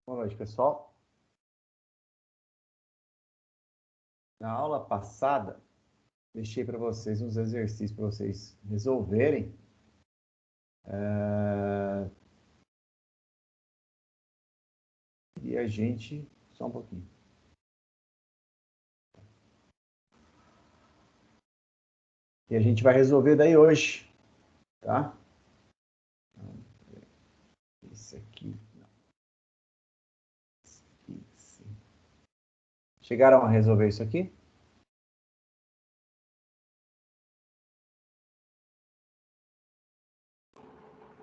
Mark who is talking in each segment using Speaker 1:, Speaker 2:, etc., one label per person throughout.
Speaker 1: Boa noite, pessoal. Na aula passada, deixei para vocês uns exercícios para vocês resolverem. E a gente... Só um pouquinho. E a gente vai resolver daí hoje, tá? Esse aqui... Não. Esse aqui, sim. Chegaram a resolver isso aqui?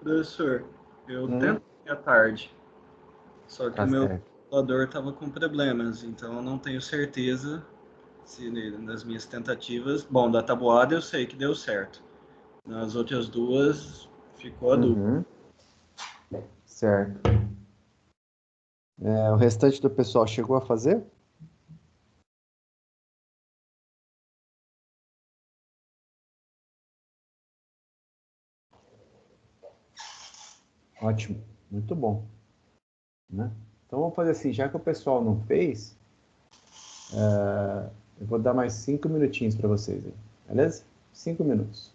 Speaker 2: Professor, eu tentei à tarde, só que
Speaker 1: Tá
Speaker 2: o meu
Speaker 1: certo.
Speaker 2: computador estava com problemas, então eu não tenho certeza se nas minhas tentativas. Bom, da tabuada eu sei que deu certo. Nas outras duas ficou a dúvida.
Speaker 1: Uhum. Certo. O restante do pessoal chegou a fazer? Ótimo. Muito bom. Né? Então vamos fazer assim, já que o pessoal não fez, eu vou dar mais 5 minutinhos para vocês aí, beleza? 5 minutos.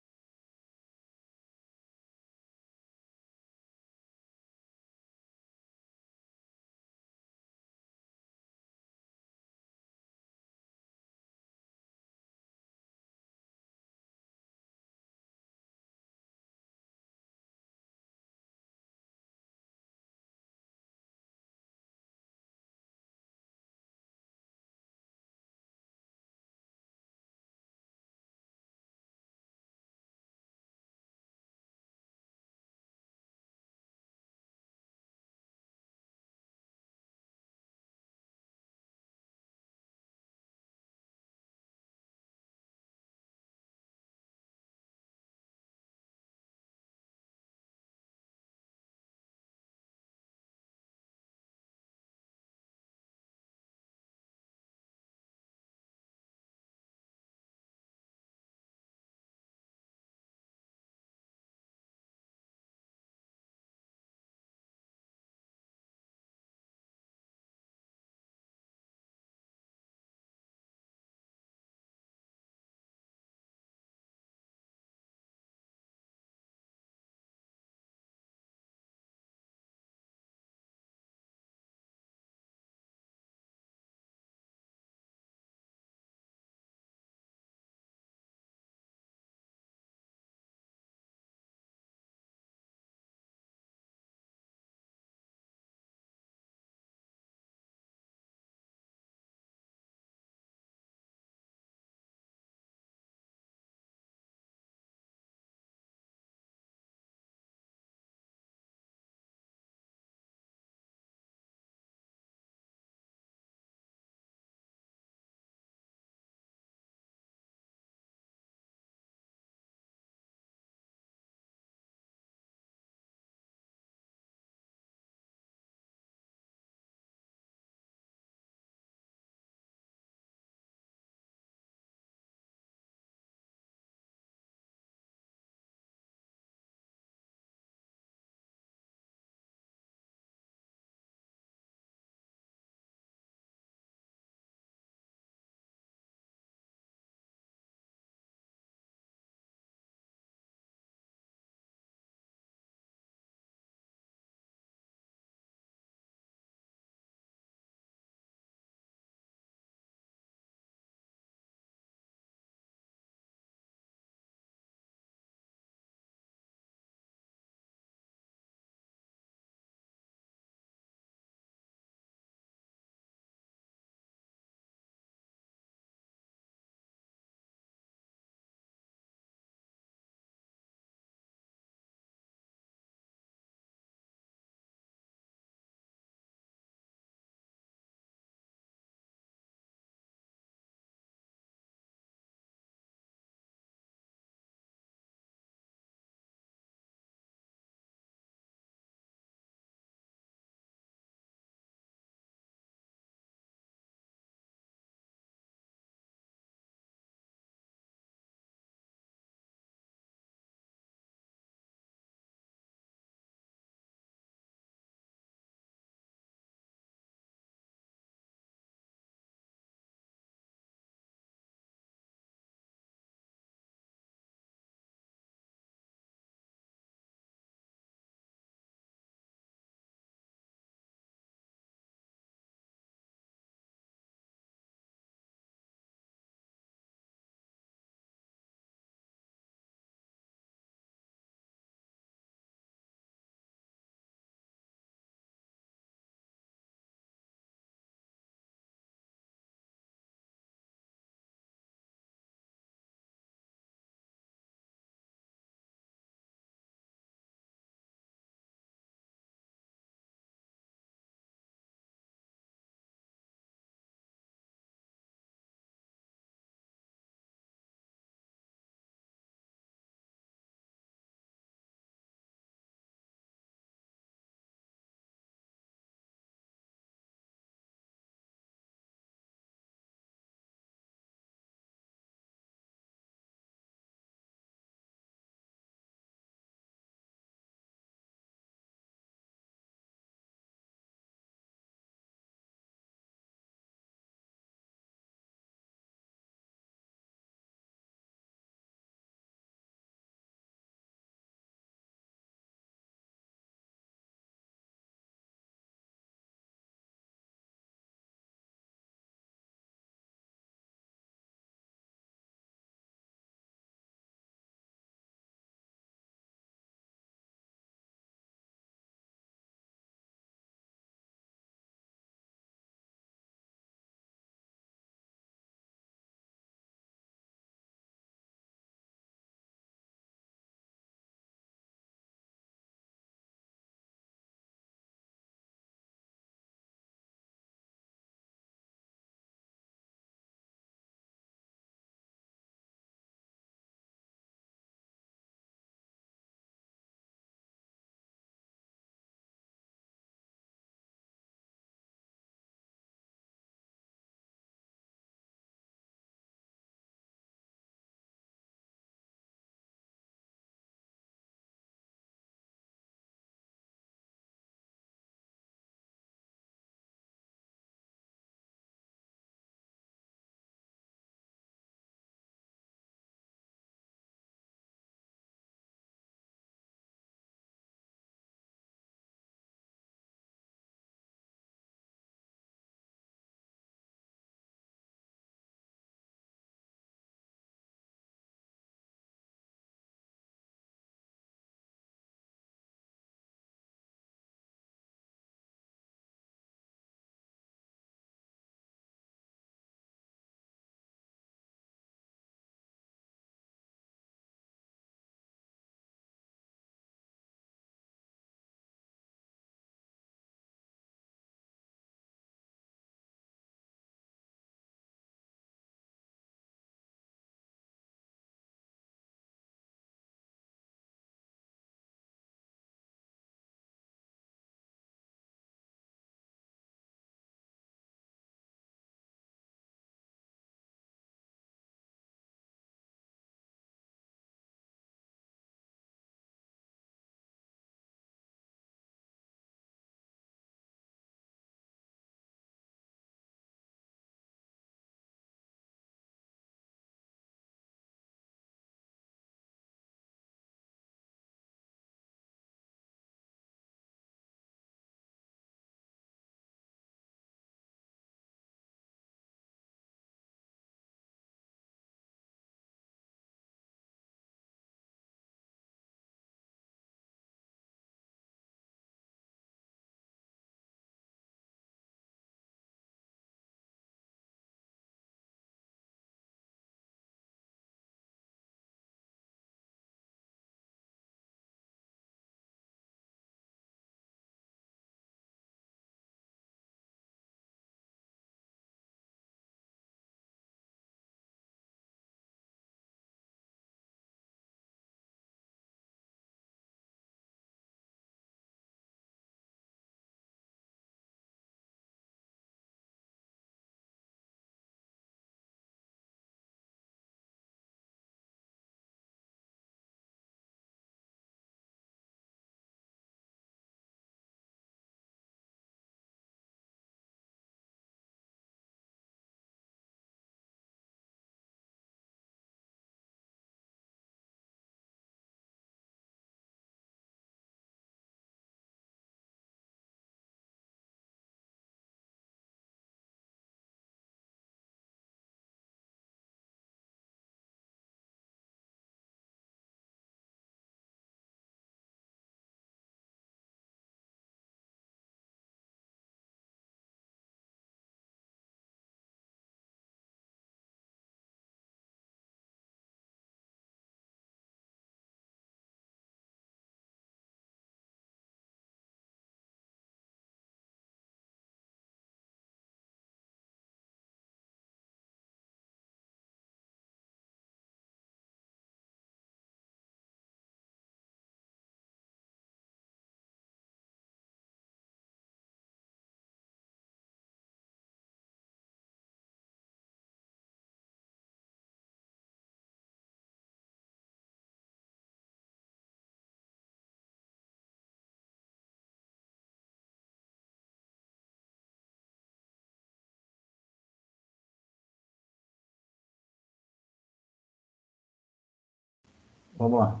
Speaker 1: Vamos lá.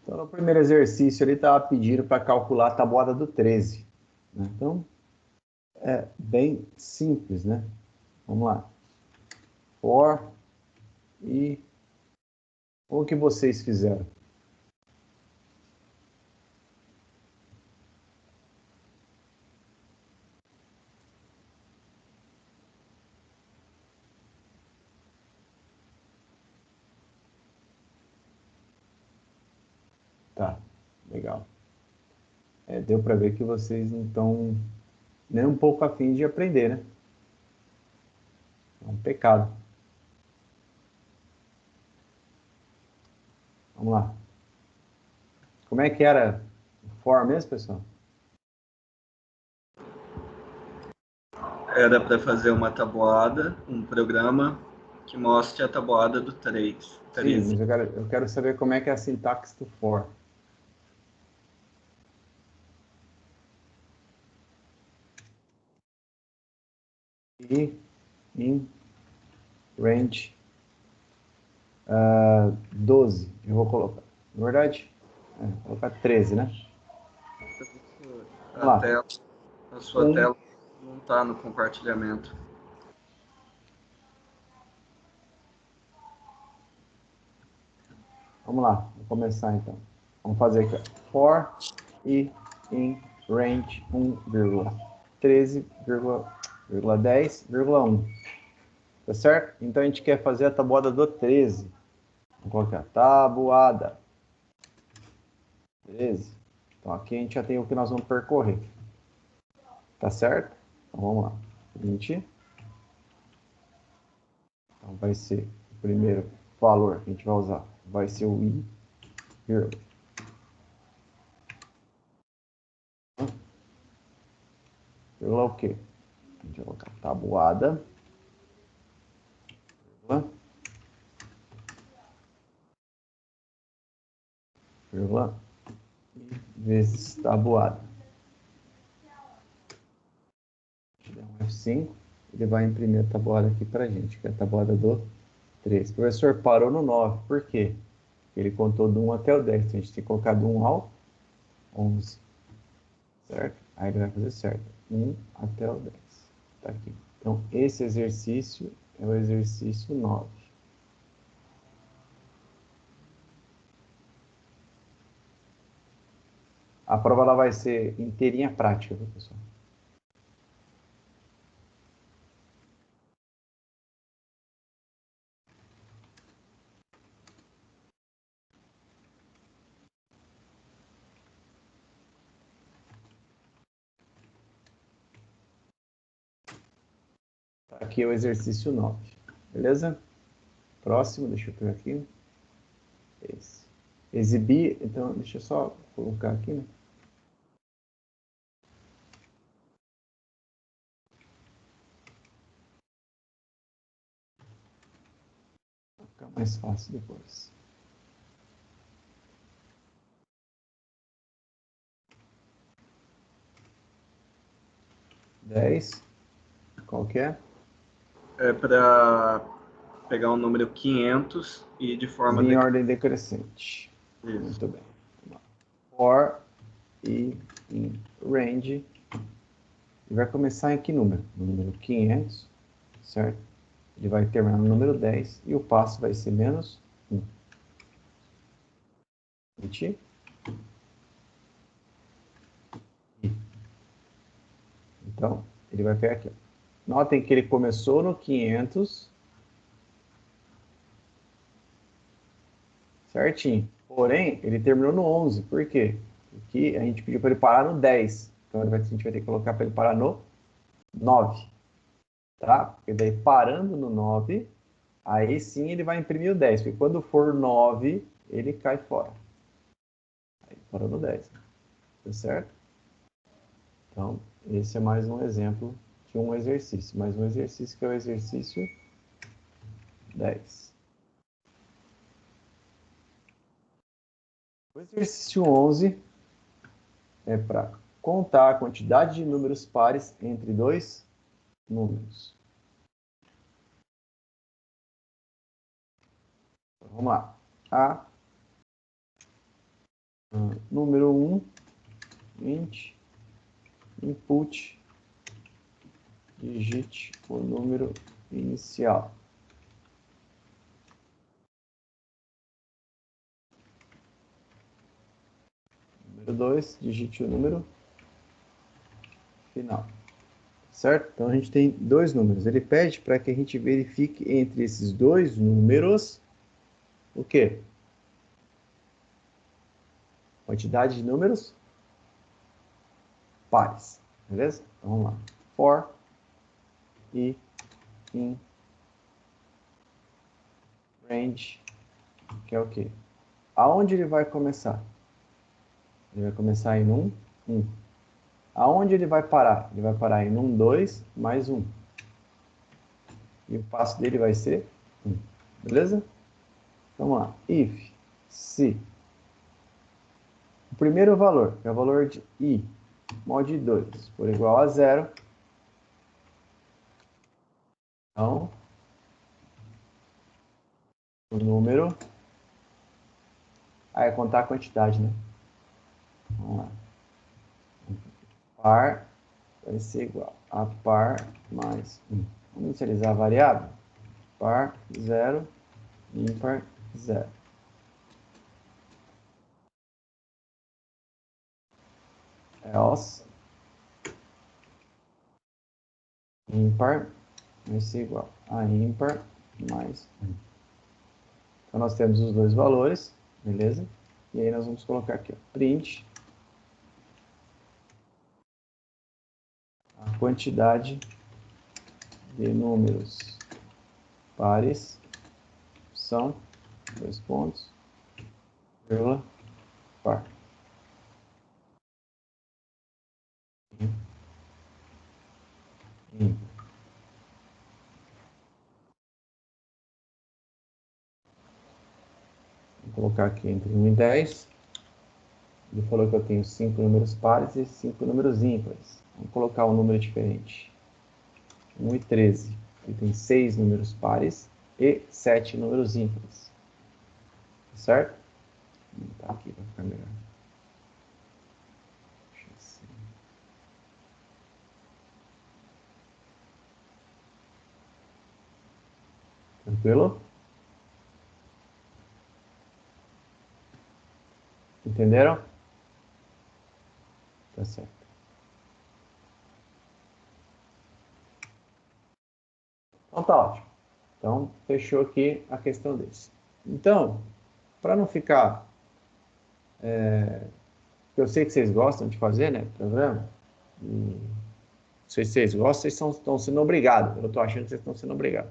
Speaker 1: Então, no primeiro exercício, ele estava pedindo para calcular a tabuada do 13. Né? Então, é bem simples, né? Vamos lá. For e o que vocês fizeram? Tá, legal. Deu para ver que vocês não estão nem um pouco afim de aprender, né? É um pecado. Vamos lá. Como é que era o for mesmo, pessoal?
Speaker 2: Era para fazer uma tabuada, um programa que mostre a tabuada do 3.
Speaker 1: Sim,
Speaker 2: 13.
Speaker 1: mas eu quero saber como é que é a sintaxe do for. E in range 12. Eu vou colocar. Na verdade, vou colocar 13, né? Vamos
Speaker 2: A
Speaker 1: lá.
Speaker 2: tela, a sua
Speaker 1: Um,
Speaker 2: tela não está no compartilhamento.
Speaker 1: Vamos lá, vou começar então. Vamos fazer aqui, ó. For e in range 1,13,10,1. Tá certo? Então a gente quer fazer a tabuada do 13. Vamos colocar tabuada 13. Então aqui a gente já tem o que nós vamos percorrer. Tá certo? Então vamos lá. 20. Então vai ser o primeiro valor que a gente vai usar. Vai ser o i, vírgula. Vírgula o quê? A gente vai colocar tabuada. Vírgula. Vezes tabuada. Um F5, ele vai imprimir a tabuada aqui para a gente, que é a tabuada do 3. O professor parou no 9, por quê? Porque ele contou do 1 até o 10, então a gente tem que colocar do 1 ao 11, certo? Aí ele vai fazer certo, 1 até o 10, tá aqui. Então, esse exercício é o exercício 9. A prova ela vai ser inteirinha prática, viu, pessoal? Tá aqui é o exercício 9, beleza? Próximo, deixa eu pegar aqui. Esse. Exibir, então, deixa eu só colocar aqui, né? Vai ficar mais fácil depois. 10. Qual que é?
Speaker 2: É para pegar o número 500 e de forma
Speaker 1: Em ordem decrescente.
Speaker 2: Isso.
Speaker 1: Muito bem. For e in range. E vai começar em que número? No número 500, certo? Ele vai terminar no número 10 e o passo vai ser menos 1. 20. Então, ele vai pegar aqui. Ó. Notem que ele começou no 500, certinho. Porém, ele terminou no 11. Por quê? Porque a gente pediu para ele parar no 10. Então, a gente vai ter que colocar para ele parar no 9. Tá? Porque daí, parando no 9, aí sim ele vai imprimir o 10. Porque quando for 9, ele cai fora. Aí parou no 10. Tá certo? Então, esse é mais um exemplo de um exercício. Mais um exercício que é o exercício 10. O exercício 11 é para contar a quantidade de números pares entre dois números. Então, vamos lá. a número 1, int, input, digite o número inicial. Número 2, digite o número final. Certo? Então, a gente tem dois números. Ele pede para que a gente verifique entre esses dois números o quê? Quantidade de números pares. Beleza? Então, vamos lá. For e in range, que é o quê? Aonde ele vai começar? Ele vai começar em 1, 1. Aonde ele vai parar? Ele vai parar em 1, 2, mais 1. E o passo dele vai ser 1. Beleza? Vamos lá. If, se. O primeiro valor, que é o valor de i, mod 2, for igual a 0. Então, o número... é contar a quantidade, né? Vamos lá. Par vai ser igual a par mais 1. Vamos inicializar a variável. Par 0, ímpar 0. Else ímpar vai ser igual a ímpar mais 1. Então, nós temos os dois valores, beleza? E aí nós vamos colocar aqui, ó, print a quantidade de números pares são, dois pontos, vírgula, par. Vou colocar aqui entre 1 e 10. Ele falou que eu tenho 5 números pares e 5 números ímpares. Vamos colocar um número diferente. 1 e 13. Ele tem 6 números pares e 7 números ímpares. Certo? Vou botar aqui para ficar melhor. Tranquilo? Entenderam? Tá certo. Então tá ótimo. Então, fechou aqui a questão desse. Então, para não ficar... eu sei que vocês gostam de fazer, né? Programa. E, não sei se vocês gostam, vocês estão sendo obrigados. Eu estou achando que vocês estão sendo obrigados.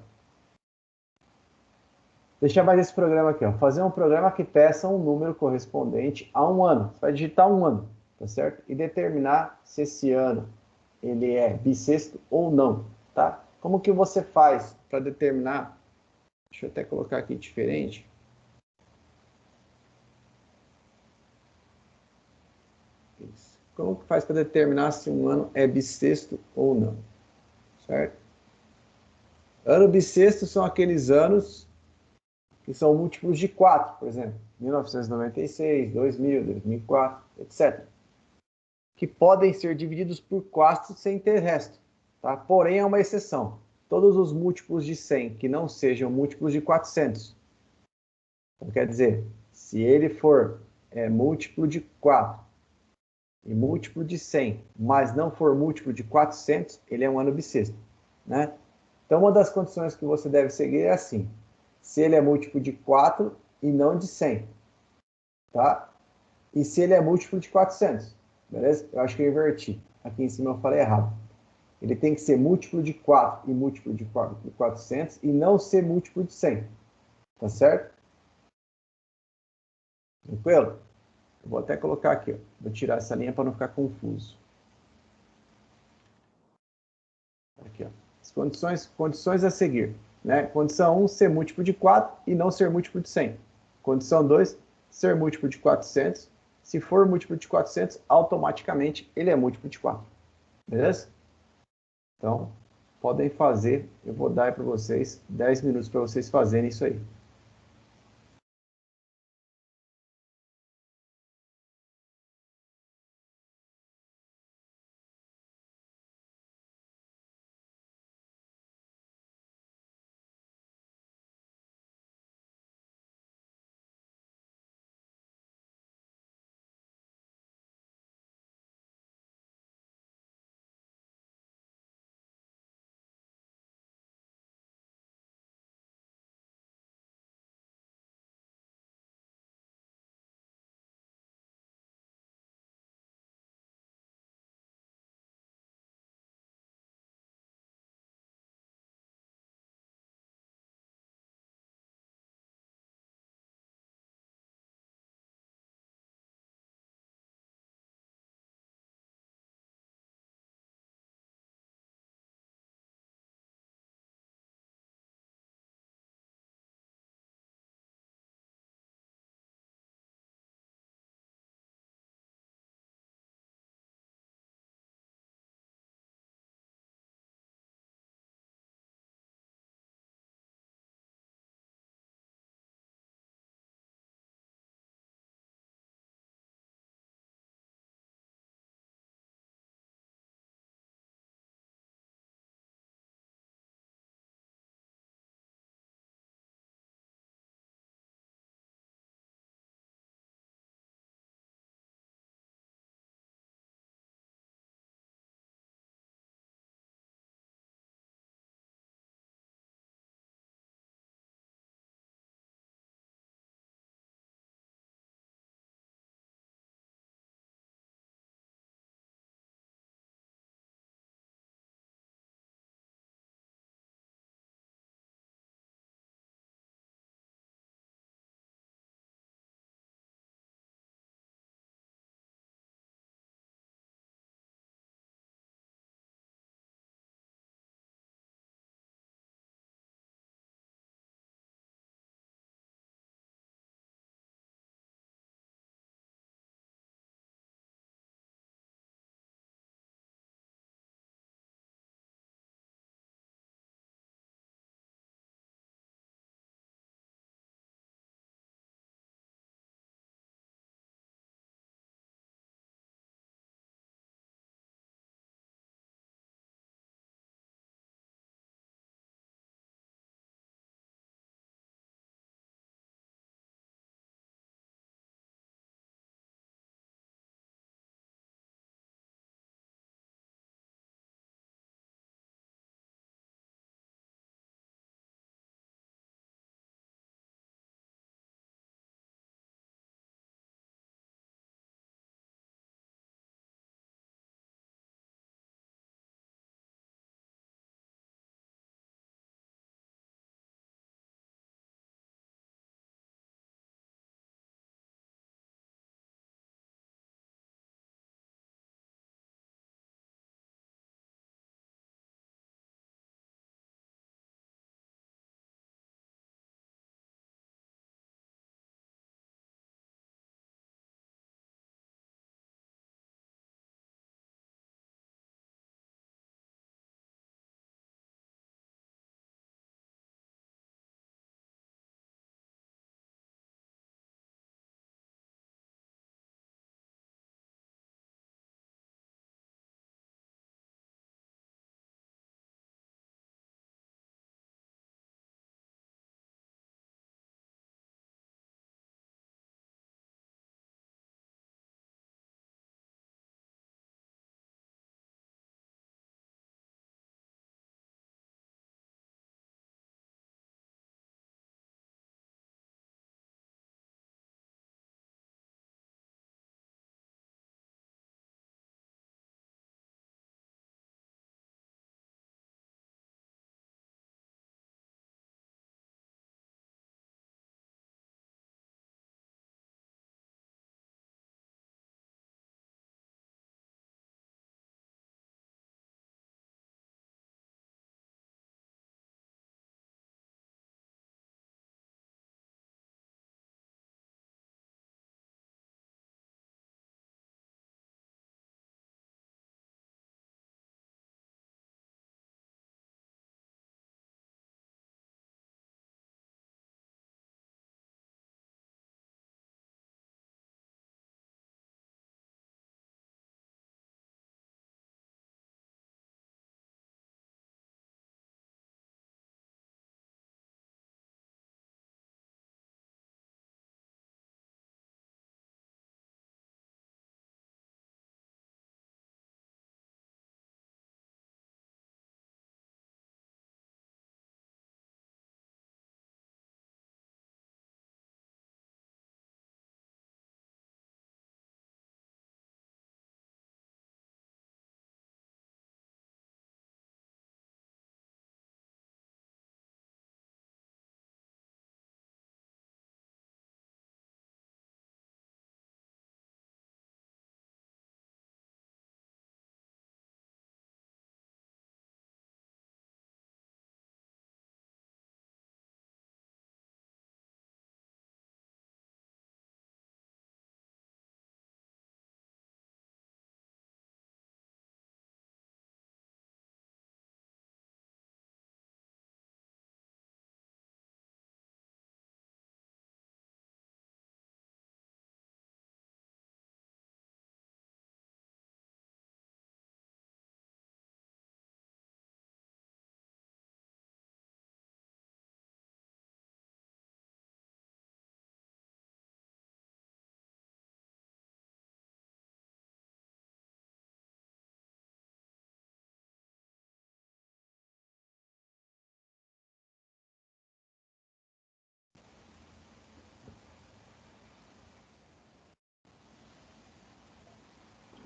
Speaker 1: Deixa mais esse programa aqui, ó. Fazer um programa que peça um número correspondente a um ano. Você vai digitar um ano, tá certo? E determinar se esse ano ele é bissexto ou não, tá? Como que você faz para determinar? Deixa eu até colocar aqui diferente. Isso. Como que faz para determinar se um ano é bissexto ou não, certo? Ano bissexto são aqueles anos que são múltiplos de 4, por exemplo, 1996, 2000, 2004, etc. Que podem ser divididos por 4 sem ter resto. Tá? Porém, é uma exceção. Todos os múltiplos de 100 que não sejam múltiplos de 400. Então, quer dizer, se ele for múltiplo de 4 e múltiplo de 100, mas não for múltiplo de 400, ele é um ano bissexto. Né? Então, uma das condições que você deve seguir é assim. Se ele é múltiplo de 4 e não de 100. Tá? E se ele é múltiplo de 400. Beleza? Eu acho que eu inverti. Aqui em cima eu falei errado. Ele tem que ser múltiplo de 4 e múltiplo de 400 e não ser múltiplo de 100. Tá certo? Tranquilo? Eu vou até colocar aqui. Ó. Vou tirar essa linha para não ficar confuso. Aqui, ó. As condições a seguir. Né? Condição 1, ser múltiplo de 4 e não ser múltiplo de 100. Condição 2, ser múltiplo de 400. Se for múltiplo de 400, automaticamente ele é múltiplo de 4. Beleza? Então, podem fazer. Eu vou dar para vocês 10 minutos para vocês fazerem isso aí.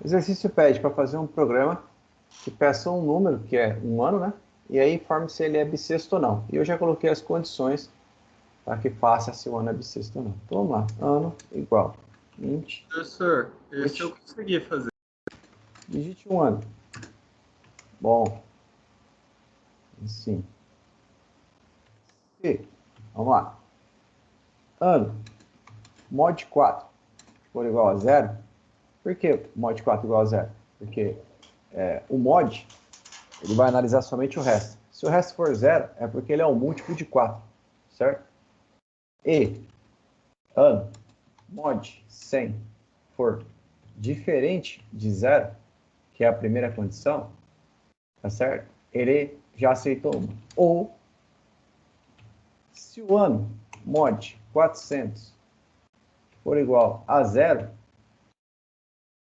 Speaker 1: exercício pede para fazer um programa que peça um número, que é um ano, né? E aí informe se ele é bissexto ou não. E eu já coloquei as condições para que faça se o ano é bissexto ou não. Então vamos lá. Ano igual 20.
Speaker 2: Professor, esse eu
Speaker 1: 20.
Speaker 2: consegui fazer.
Speaker 1: Digite um ano. Bom. Sim. E, vamos lá. Ano. Mod 4 for igual a zero. Por que mod 4 igual a zero? Porque o mod ele vai analisar somente o resto. Se o resto for zero, é porque ele é um múltiplo de 4, certo? E ano mod 100 for diferente de zero, que é a primeira condição, tá certo? Ele já aceitou uma. Ou, se o ano mod 400 for igual a zero,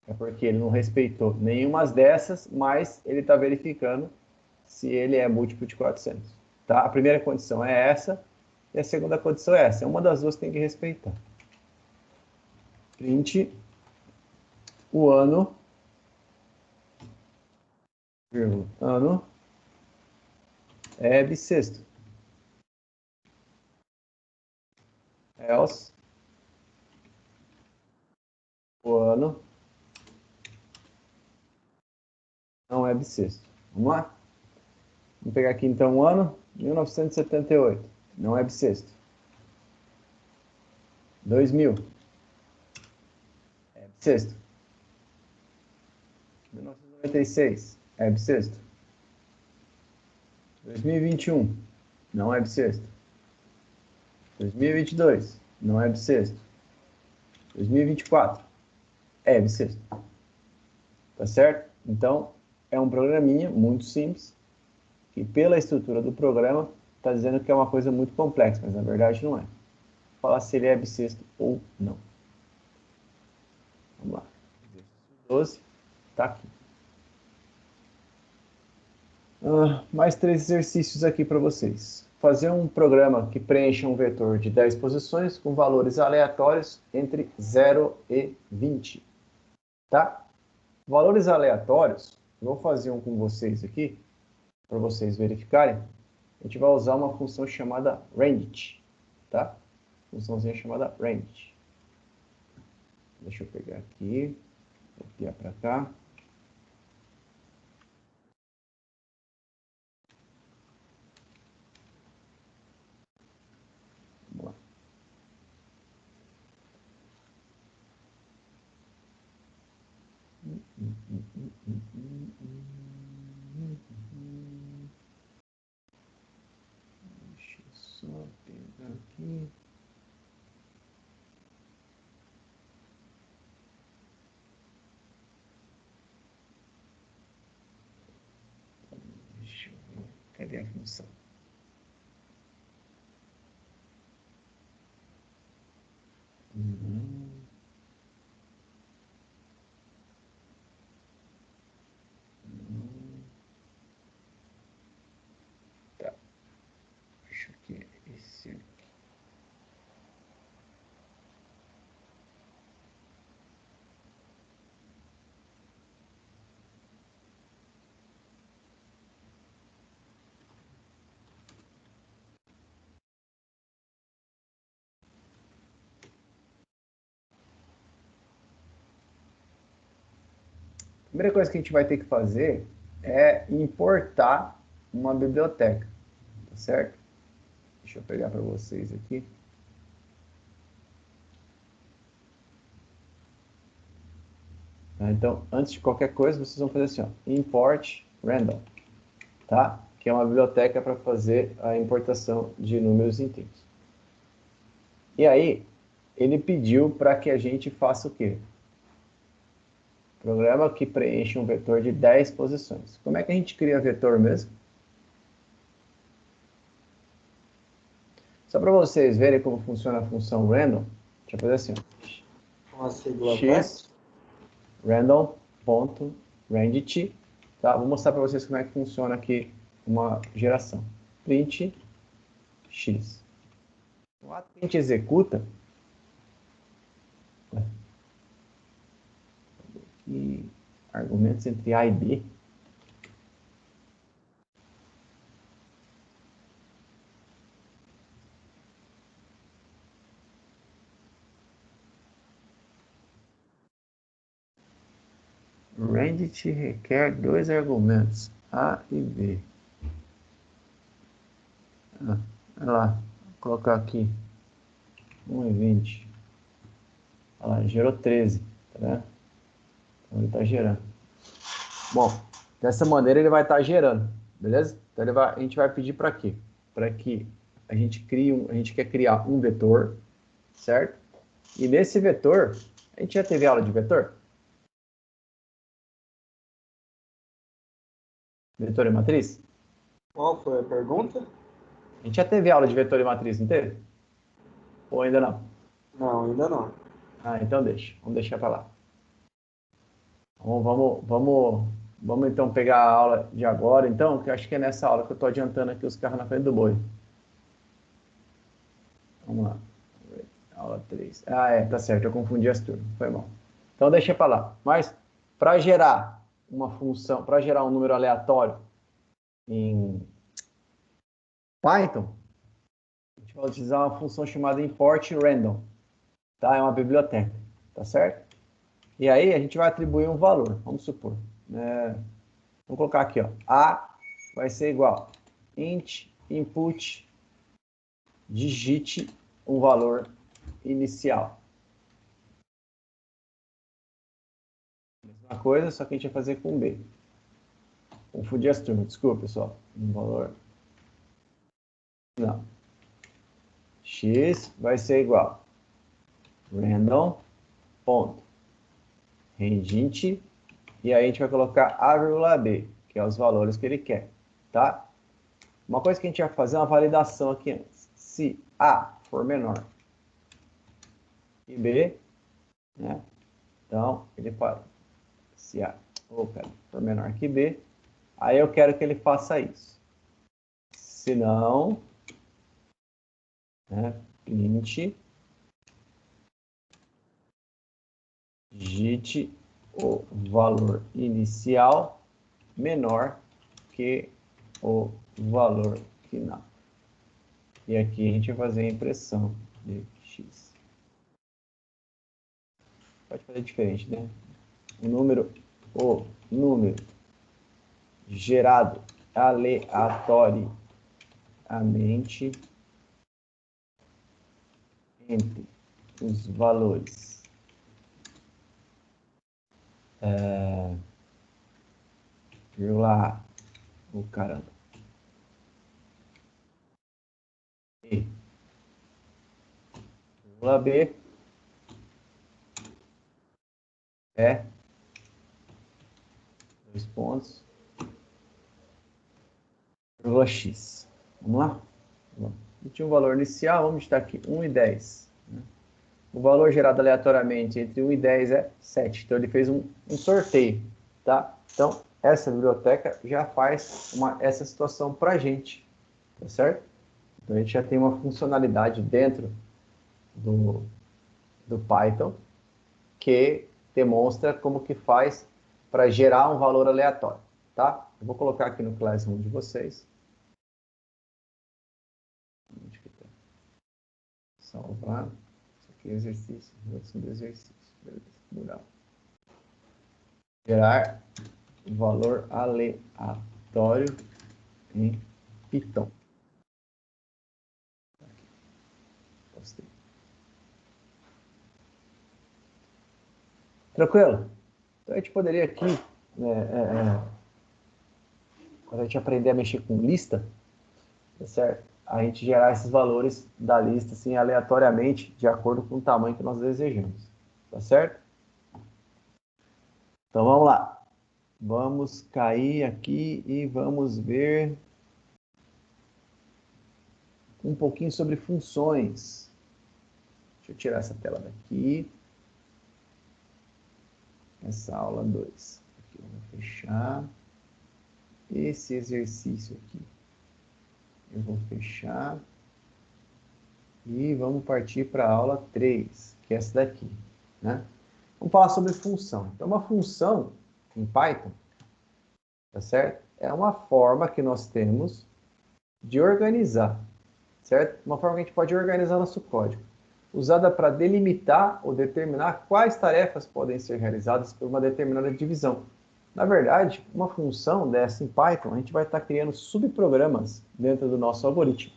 Speaker 1: é porque ele não respeitou nenhuma dessas, mas ele está verificando se ele é múltiplo de 400. Tá? A primeira condição é essa, e a segunda condição é essa. Uma das duas tem que respeitar. Print o ano, ano é bissexto. Else, o ano não é bissexto. Vamos lá? Vamos pegar aqui então o ano, 1978. Não é bissexto. 2000. É bissexto. 1996. É bissexto. 2021. Não é bissexto. 2022. Não é bissexto. 2024. É bissexto. Tá certo? Então, é um programinha muito simples, que pela estrutura do programa, está dizendo que é uma coisa muito complexa, mas na verdade não é. Vou falar se ele é bissexto ou não. Vamos lá. Exercício 12. Tá aqui. Mais 3 exercícios aqui para vocês. Fazer um programa que preencha um vetor de 10 posições com valores aleatórios entre 0 e 20. Tá? Valores aleatórios, eu vou fazer um com vocês aqui, para vocês verificarem. A gente vai usar uma função chamada range. Tá? Funçãozinha chamada range. Deixa eu pegar aqui, copiar para cá. Vamos lá. Deixa eu só pegar aqui. Deixa eu ver. Cadê a função? Tá. Acho que é esse aqui. A primeira coisa que a gente vai ter que fazer é importar uma biblioteca, tá certo? Deixa eu pegar para vocês aqui. Tá? Então, antes de qualquer coisa, vocês vão fazer assim, ó, import random, tá? Que é uma biblioteca para fazer a importação de números inteiros. E aí, ele pediu para que a gente faça o quê? Programa que preenche um vetor de 10 posições. Como é que a gente cria vetor mesmo? Só para vocês verem como funciona a função random, deixa eu fazer assim, ó.
Speaker 2: Com a sigla
Speaker 1: X random.range, tá? Vou mostrar para vocês como é que funciona aqui uma geração. Print x. O ato que a gente executa aqui, Argumentos entre A e B. Range requer 2 argumentos, A e B. Olha lá, vou colocar aqui 1 e 20. Olha lá, gerou 13, tá vendo? Então ele está gerando. Bom, dessa maneira ele vai estar gerando, beleza? Então a gente vai pedir para quê? Para que a gente quer criar um vetor, certo? E nesse vetor, a gente já teve aula de vetor? Vetor e matriz?
Speaker 2: Qual foi a pergunta?
Speaker 1: A gente já teve aula de vetor e matriz, não teve? Ou ainda não?
Speaker 2: Não, ainda não.
Speaker 1: Ah, então deixa. Vamos deixar para lá. Vamos então pegar a aula de agora, então, que eu acho que é nessa aula que eu estou adiantando aqui os carros na frente do boi. Vamos lá. Aula 3. Ah, tá certo, eu confundi as turmas, foi mal. Então deixa para lá. Mas para gerar uma função, para gerar um número aleatório em Python, a gente vai utilizar uma função chamada import random, tá? É uma biblioteca, tá certo? E aí a gente vai atribuir um valor, vamos supor, né? Vamos colocar aqui, ó, A vai ser igual int input digite um valor inicial. Mesma coisa, só que a gente vai fazer com B. Confundi as turmas, desculpa, pessoal. Um valor. Não. X vai ser igual random ponto rangeInt e aí a gente vai colocar A, B, que é os valores que ele quer, tá? Uma coisa que a gente vai fazer é uma validação aqui antes. Se A for menor que B, né? Então, ele fala, se A for menor que B, aí eu quero que ele faça isso. Se não, né, print digite o valor inicial menor que o valor final. E aqui a gente vai fazer a impressão de x. Pode fazer diferente, né? O número gerado aleatoriamente entre os valores vírgula A, caramba, e vírgula B é dois pontos vírgula x. Vamos lá? E tinha um valor inicial, vamos digitar aqui 1 e 10. Né? O valor gerado aleatoriamente entre 1 e 10 é 7. Então ele fez um sorteio, tá? Então essa biblioteca já faz essa situação para a gente, tá certo? Então a gente já tem uma funcionalidade dentro do Python que demonstra como que faz para gerar um valor aleatório, tá? Eu vou colocar aqui no Classroom de vocês. Salvar. Isso aqui é exercício. Redução de exercício. Beleza. Mural. Gerar valor aleatório em Python. Postei. Tranquilo? Então a gente poderia aqui, quando a gente aprender a mexer com lista, tá certo? A gente gerar esses valores da lista assim, aleatoriamente, de acordo com o tamanho que nós desejamos. Tá certo? Então vamos lá. Vamos cair aqui e vamos ver um pouquinho sobre funções. Deixa eu tirar essa tela daqui. Essa aula 2. Aqui eu vou fechar. Esse exercício aqui eu vou fechar. E vamos partir para a aula 3, que é essa daqui. Né? Vamos falar sobre função. Então, uma função em Python, tá certo? É uma forma que nós temos de organizar, certo? Uma forma que a gente pode organizar nosso código, usada para delimitar ou determinar quais tarefas podem ser realizadas por uma determinada divisão. Na verdade, uma função dessa em Python, a gente vai estar criando subprogramas dentro do nosso algoritmo,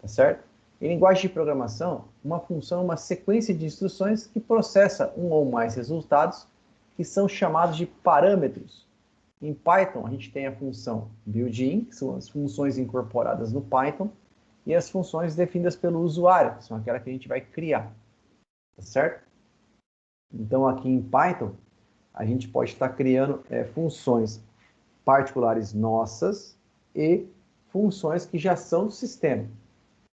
Speaker 1: tá certo? Em linguagem de programação, uma função é uma sequência de instruções que processa um ou mais resultados que são chamados de parâmetros. Em Python, a gente tem a função built-in, que são as funções incorporadas no Python, e as funções definidas pelo usuário, que são aquelas que a gente vai criar, tá certo? Então, aqui em Python, a gente pode estar criando funções particulares nossas e funções que já são do sistema,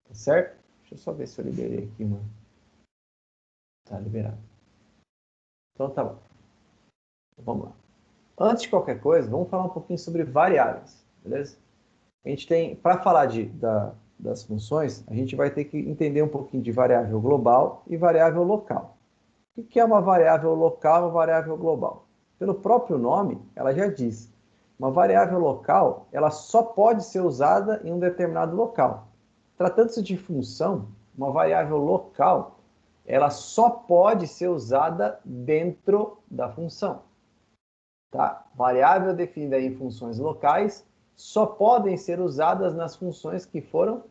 Speaker 1: tá certo? Deixa eu só ver se eu liberei aqui uma. Tá liberado. Então, tá bom. Vamos lá. Antes de qualquer coisa, vamos falar um pouquinho sobre variáveis, beleza? A gente tem, para falar das funções, a gente vai ter que entender um pouquinho de variável global e variável local. O que é uma variável local e uma variável global? Pelo próprio nome, ela já diz. Uma variável local, ela só pode ser usada em um determinado local. Tratando-se de função, uma variável local, ela só pode ser usada dentro da função. Tá? Variável definida em funções locais só podem ser usadas nas funções que foram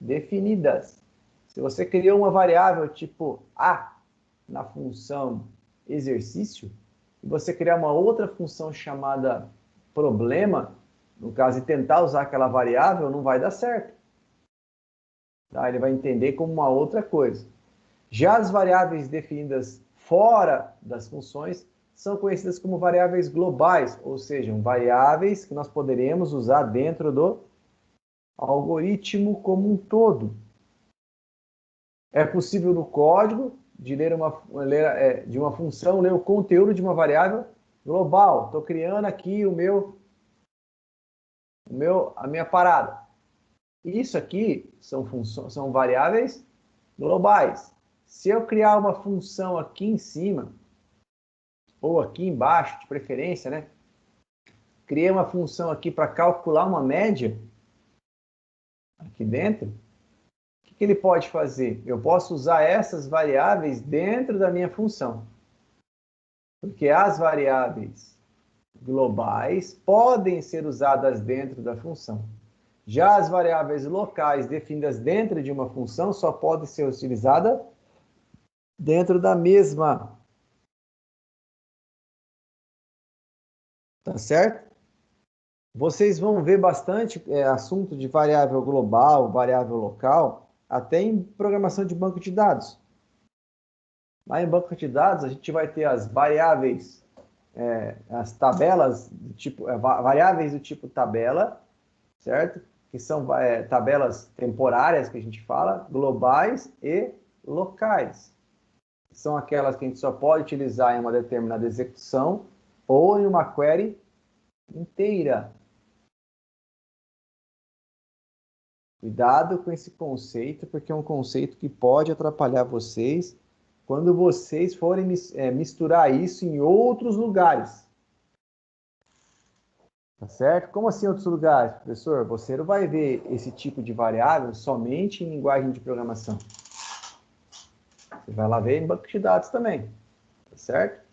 Speaker 1: definidas. Se você criou uma variável tipo A na função exercício, e você criar uma outra função chamada problema, no caso, e tentar usar aquela variável, não vai dar certo. Tá? Ele vai entender como uma outra coisa. Já as variáveis definidas fora das funções são conhecidas como variáveis globais, ou seja, variáveis que nós poderemos usar dentro do algoritmo como um todo. É possível no código de de uma função ler o conteúdo de uma variável global. Estou criando aqui a minha parada. Isso aqui são variáveis globais. Se eu criar uma função aqui em cima, ou aqui embaixo, de preferência, né? Criei uma função aqui para calcular uma média aqui dentro. O que ele pode fazer? Eu posso usar essas variáveis dentro da minha função. Porque as variáveis globais podem ser usadas dentro da função. Já as variáveis locais definidas dentro de uma função só podem ser utilizadas dentro da mesma. Tá certo? Vocês vão ver bastante assunto de variável global, variável local, até em programação de banco de dados. Lá em banco de dados, a gente vai ter as variáveis, as tabelas, variáveis do tipo tabela, certo? Que são tabelas temporárias, que a gente fala, globais e locais. São aquelas que a gente só pode utilizar em uma determinada execução ou em uma query inteira. Cuidado com esse conceito, porque é um conceito que pode atrapalhar vocês quando vocês forem misturar isso em outros lugares. Tá certo? Como assim outros lugares, professor? Você não vai ver esse tipo de variável somente em linguagem de programação. Você vai lá ver em banco de dados também. Tá certo?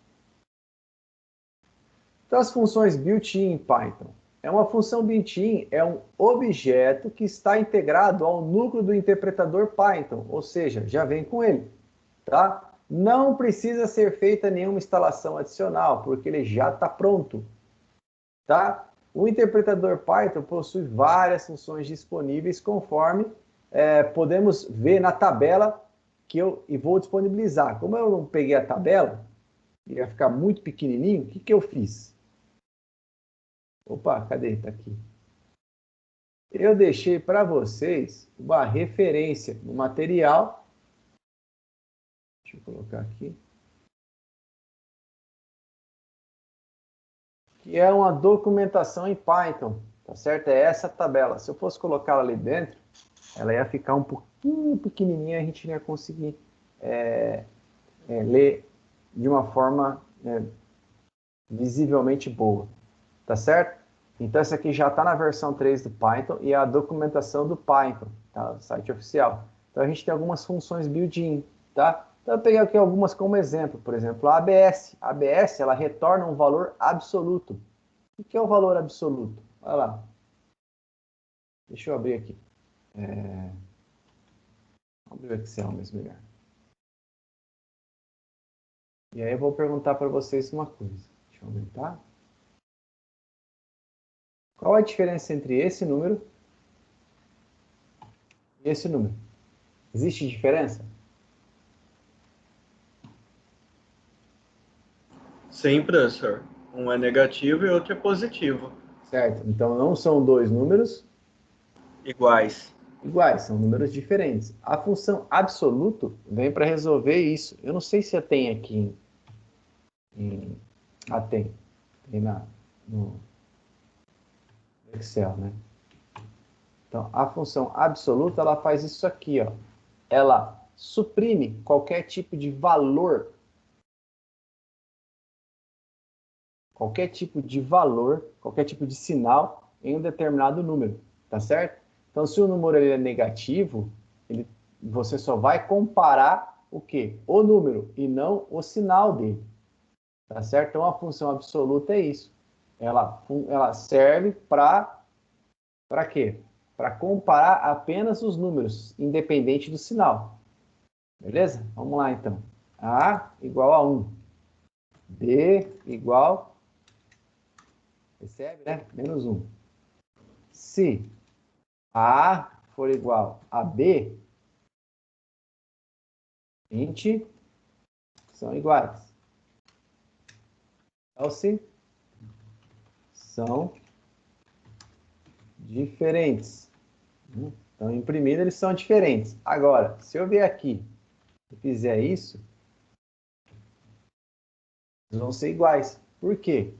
Speaker 1: Então, as funções built-in em Python. Uma função built-in é um objeto que está integrado ao núcleo do interpretador Python, ou seja, já vem com ele. Tá? Não precisa ser feita nenhuma instalação adicional, porque ele já está pronto. Tá? O interpretador Python possui várias funções disponíveis, conforme podemos ver na tabela que eu vou disponibilizar. Como eu não peguei a tabela, ia ficar muito pequenininho, o que eu fiz? Opa, cadê? Está aqui. Eu deixei para vocês uma referência no material. Deixa eu colocar aqui. Que é uma documentação em Python, tá certo? É essa tabela. Se eu fosse colocá-la ali dentro, ela ia ficar um pouquinho pequenininha, a gente não ia conseguir ler de uma forma visivelmente boa. Tá certo? Então, essa aqui já está na versão 3 do Python e é a documentação do Python, tá? O site oficial. Então, a gente tem algumas funções built-in, tá? Então, eu peguei aqui algumas como exemplo. Por exemplo, a ABS. A ABS, ela retorna um valor absoluto. O que é o valor absoluto? Olha lá. Deixa eu abrir aqui. Vamos abrir o Excel mesmo, melhor. E aí eu vou perguntar para vocês uma coisa. Deixa eu aumentar. Qual a diferença entre esse número e esse número? Existe diferença?
Speaker 2: Sim, professor. Um é negativo e outro é positivo.
Speaker 1: Certo. Então não são dois números
Speaker 2: Iguais.
Speaker 1: iguais, são números diferentes. A função absoluto vem para resolver isso. Eu não sei se tem aqui tem. Tem no Excel, né? Então, a função absoluta, ela faz isso aqui, ó. Ela suprime qualquer tipo de valor, qualquer tipo de sinal em um determinado número, tá certo? Então, se o número ele é negativo, você só vai comparar o quê? O número e não o sinal dele, tá certo? Então, a função absoluta é isso. Ela serve para quê? Para comparar apenas os números, independente do sinal. Beleza? Vamos lá, então. A igual a 1. B igual, percebe, né? Menos 1. Se A for igual a B, 20 são iguais. Else são diferentes. Então, imprimindo, eles são diferentes. Agora, se eu vier aqui e fizer isso, eles vão ser iguais. Por quê?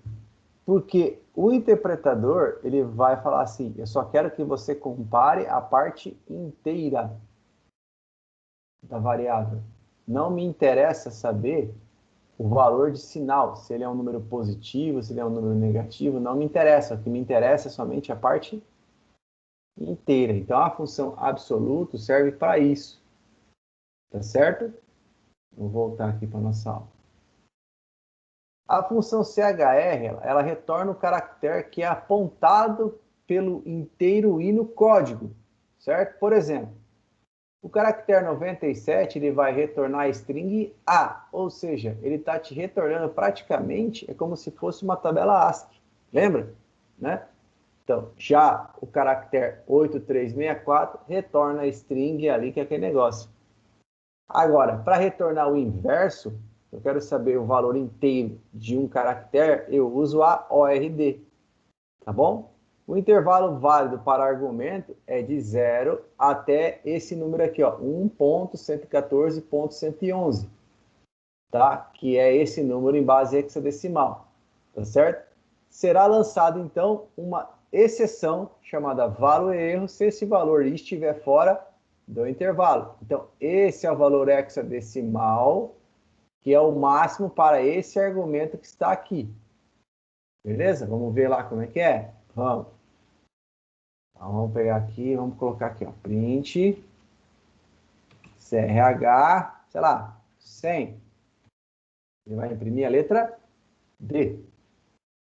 Speaker 1: Porque o interpretador, ele vai falar assim, eu só quero que você compare a parte inteira da variável. Não me interessa saber o valor de sinal, se ele é um número positivo, se ele é um número negativo, não me interessa. O que me interessa é somente a parte inteira. Então, a função absoluto serve para isso. Tá certo? Vou voltar aqui para a nossa aula. A função CHR, ela retorna o caractere que é apontado pelo inteiro i no código, certo? Por exemplo, o caractere 97 ele vai retornar a string A, ou seja, ele está te retornando praticamente, é como se fosse uma tabela ASCII, lembra? Né? Então, já o caractere 8364 retorna a string ali, que é aquele negócio. Agora, para retornar o inverso, eu quero saber o valor inteiro de um caractere, eu uso a ORD, tá bom? O intervalo válido para argumento é de 0 até esse número aqui, ó, 1.114.111, tá? Que é esse número em base hexadecimal, tá certo? Será lançado, então, uma exceção chamada valor erro se esse valor estiver fora do intervalo. Então, esse é o valor hexadecimal, que é o máximo para esse argumento que está aqui. Beleza? Vamos ver lá como é que é? Vamos. Então, vamos pegar aqui, vamos colocar aqui, ó, print, CRH, sei lá, 100. Ele vai imprimir a letra D,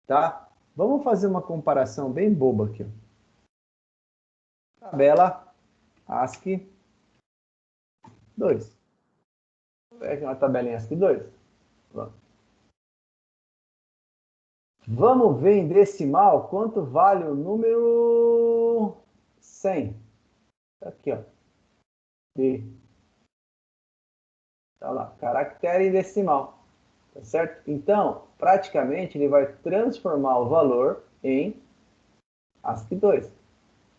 Speaker 1: tá? Vamos fazer uma comparação bem boba aqui, ó. Tabela ASCII 2. Vou pegar aqui uma tabelinha ASCII 2. Vamos ver em decimal quanto vale o número 100. Tá aqui, ó. D. Tá lá, caractere em decimal. Tá certo? Então, praticamente, ele vai transformar o valor em ASCII 2.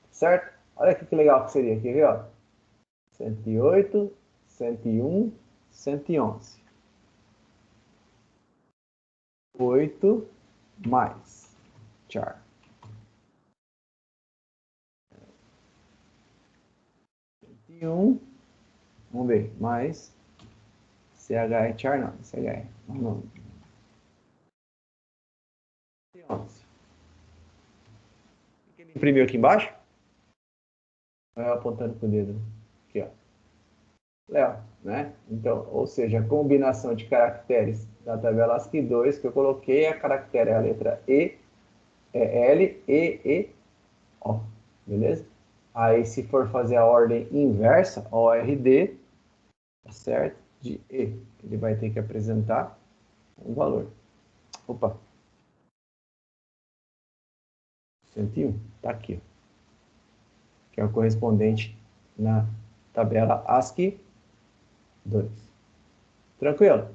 Speaker 1: Certo? Olha aqui que legal que seria. Quer ver? Ó? 108, 101, 111. 8 mais char. 101, vamos ver, mais CH char não, CH não. Ele imprimiu aqui embaixo? Vai apontando com o dedo. Aqui, ó. Léo, né? Então, ou seja, a combinação de caracteres da tabela ASCII 2 que eu coloquei, a caractere é a letra E, é L, E, O. Beleza? Aí, se for fazer a ordem inversa, ORD, tá certo? De E. Ele vai ter que apresentar um valor. Opa. 101. Tá aqui, ó. Que é o correspondente na tabela ASCII 2. Tranquilo?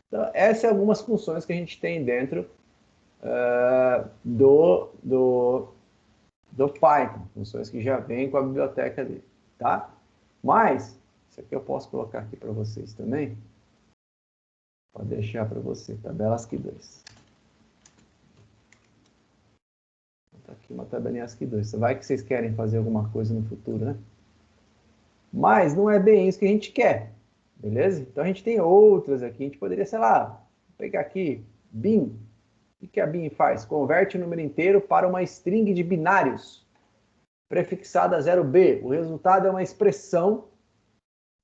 Speaker 1: Então, essas são algumas funções que a gente tem dentro do Python. Funções que já vêm com a biblioteca dele, tá? Mas, isso aqui eu posso colocar aqui para vocês também. Pode deixar para você, tabela ASCII 2. Tá aqui uma tabelinha ASCII 2. Vai que vocês querem fazer alguma coisa no futuro, né? Mas não é bem isso que a gente quer, beleza? Então a gente tem outras aqui. A gente poderia, sei lá, pegar aqui bin. O que a bin faz? Converte o número inteiro para uma string de binários prefixada a 0b. O resultado é uma expressão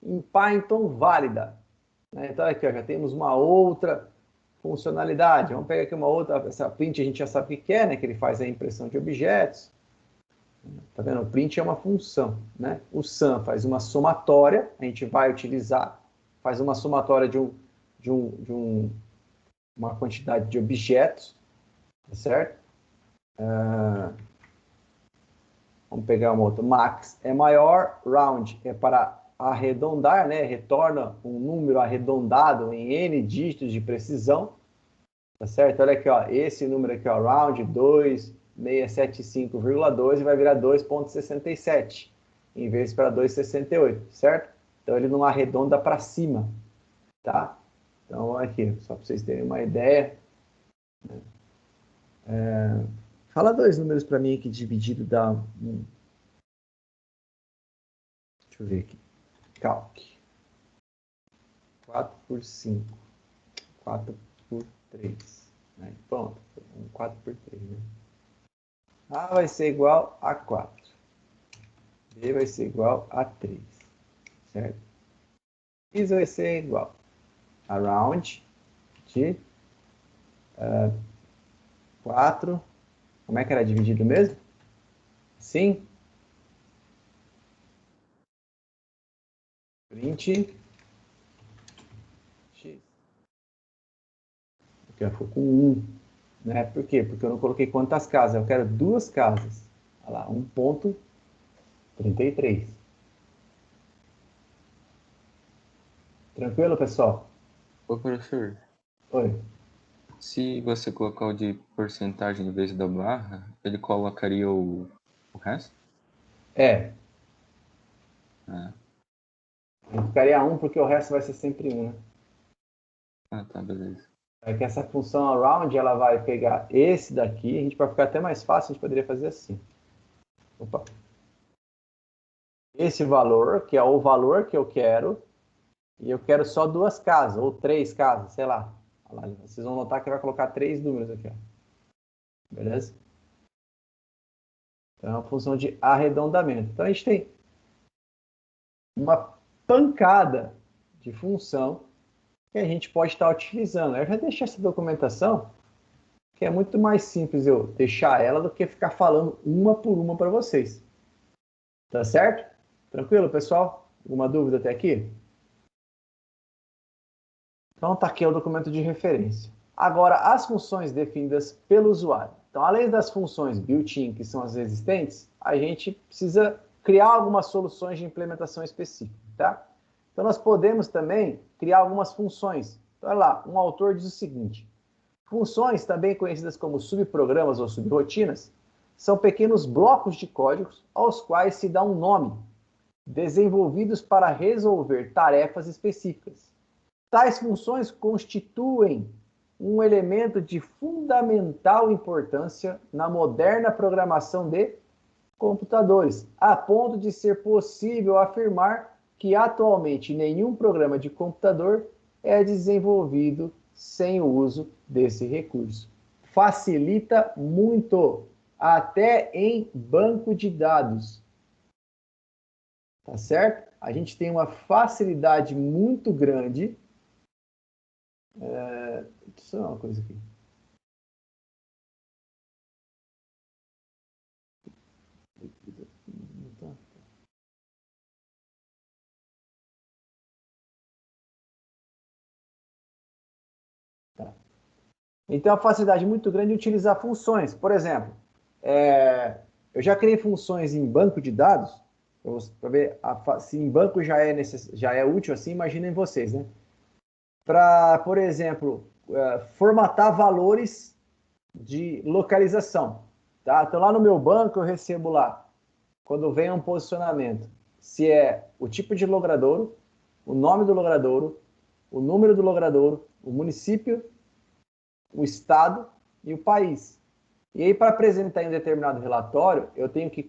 Speaker 1: em Python válida. Então aqui ó, já temos uma outra funcionalidade. Vamos pegar aqui uma outra. Essa print a gente já sabe o que é, né? Que ele faz a impressão de objetos. Tá vendo? O print é uma função, né? O sum faz uma somatória, a gente vai utilizar, faz uma somatória de uma quantidade de objetos, tá certo? Vamos pegar uma outra. Max é maior, round é para arredondar, né? Retorna um número arredondado em n dígitos de precisão, tá certo? Olha aqui, ó, esse número aqui, ó, round 2,675,2 vai virar 2,67 em vez para 2,68, certo? Então ele não arredonda para cima, tá? Então aqui, só para vocês terem uma ideia. Fala dois números para mim aqui dividido dá deixa eu ver aqui. Calc. 4 por 5. 4 por 3. Né? Pronto. 4 por 3, né? A vai ser igual a 4. B vai ser igual a 3. Certo? X vai ser igual a round de 4. Como é que era dividido mesmo? Sim. Print X. Aqui ficou com 1. Né? Por quê? Porque eu não coloquei quantas casas. Eu quero duas casas. Olha lá, 1,33. Tranquilo, pessoal?
Speaker 3: Ô, professor,
Speaker 1: Oi.
Speaker 3: se você colocar o de porcentagem em vez da barra, ele colocaria o resto?
Speaker 1: É.
Speaker 3: Ah.
Speaker 1: Eu ficaria 1 porque o resto vai ser sempre 1, né?
Speaker 3: Ah, tá, beleza.
Speaker 1: É que essa função around, ela vai pegar esse daqui, a gente vai ficar até mais fácil, a gente poderia fazer assim. Opa. Esse valor, que é o valor que eu quero, e eu quero só duas casas, ou três casas, sei lá. Olha lá, vocês vão notar que vai colocar 3 números aqui, ó. Beleza? Então é uma função de arredondamento. Então a gente tem uma pancada de função que a gente pode estar utilizando. Eu já deixei essa documentação, que é muito mais simples eu deixar ela do que ficar falando uma por uma para vocês. Tá certo? Tranquilo, pessoal? Alguma dúvida até aqui? Então tá aqui o documento de referência. Agora, as funções definidas pelo usuário. Então, além das funções built-in, que são as existentes, a gente precisa criar algumas soluções de implementação específica, tá? Então, nós podemos também criar algumas funções. Então, olha lá, um autor diz o seguinte: funções, também conhecidas como subprogramas ou subrotinas, são pequenos blocos de códigos aos quais se dá um nome, desenvolvidos para resolver tarefas específicas. Tais funções constituem um elemento de fundamental importância na moderna programação de computadores, a ponto de ser possível afirmar que atualmente nenhum programa de computador é desenvolvido sem o uso desse recurso. facilita muito, até em banco de dados. Tá certo? A gente tem uma facilidade muito grande. Deixa eu falar uma coisa aqui. Tá. Então, a facilidade muito grande de utilizar funções. Por exemplo, eu já criei funções em banco de dados, para ver se em banco já é útil assim, imaginem vocês, né? Para, por exemplo, formatar valores de localização. Tá? Então, lá no meu banco, eu recebo lá, quando vem um posicionamento, se é o tipo de logradouro, o nome do logradouro, o número do logradouro, o município, o estado e o país. E aí, para apresentar em um determinado relatório, eu tenho que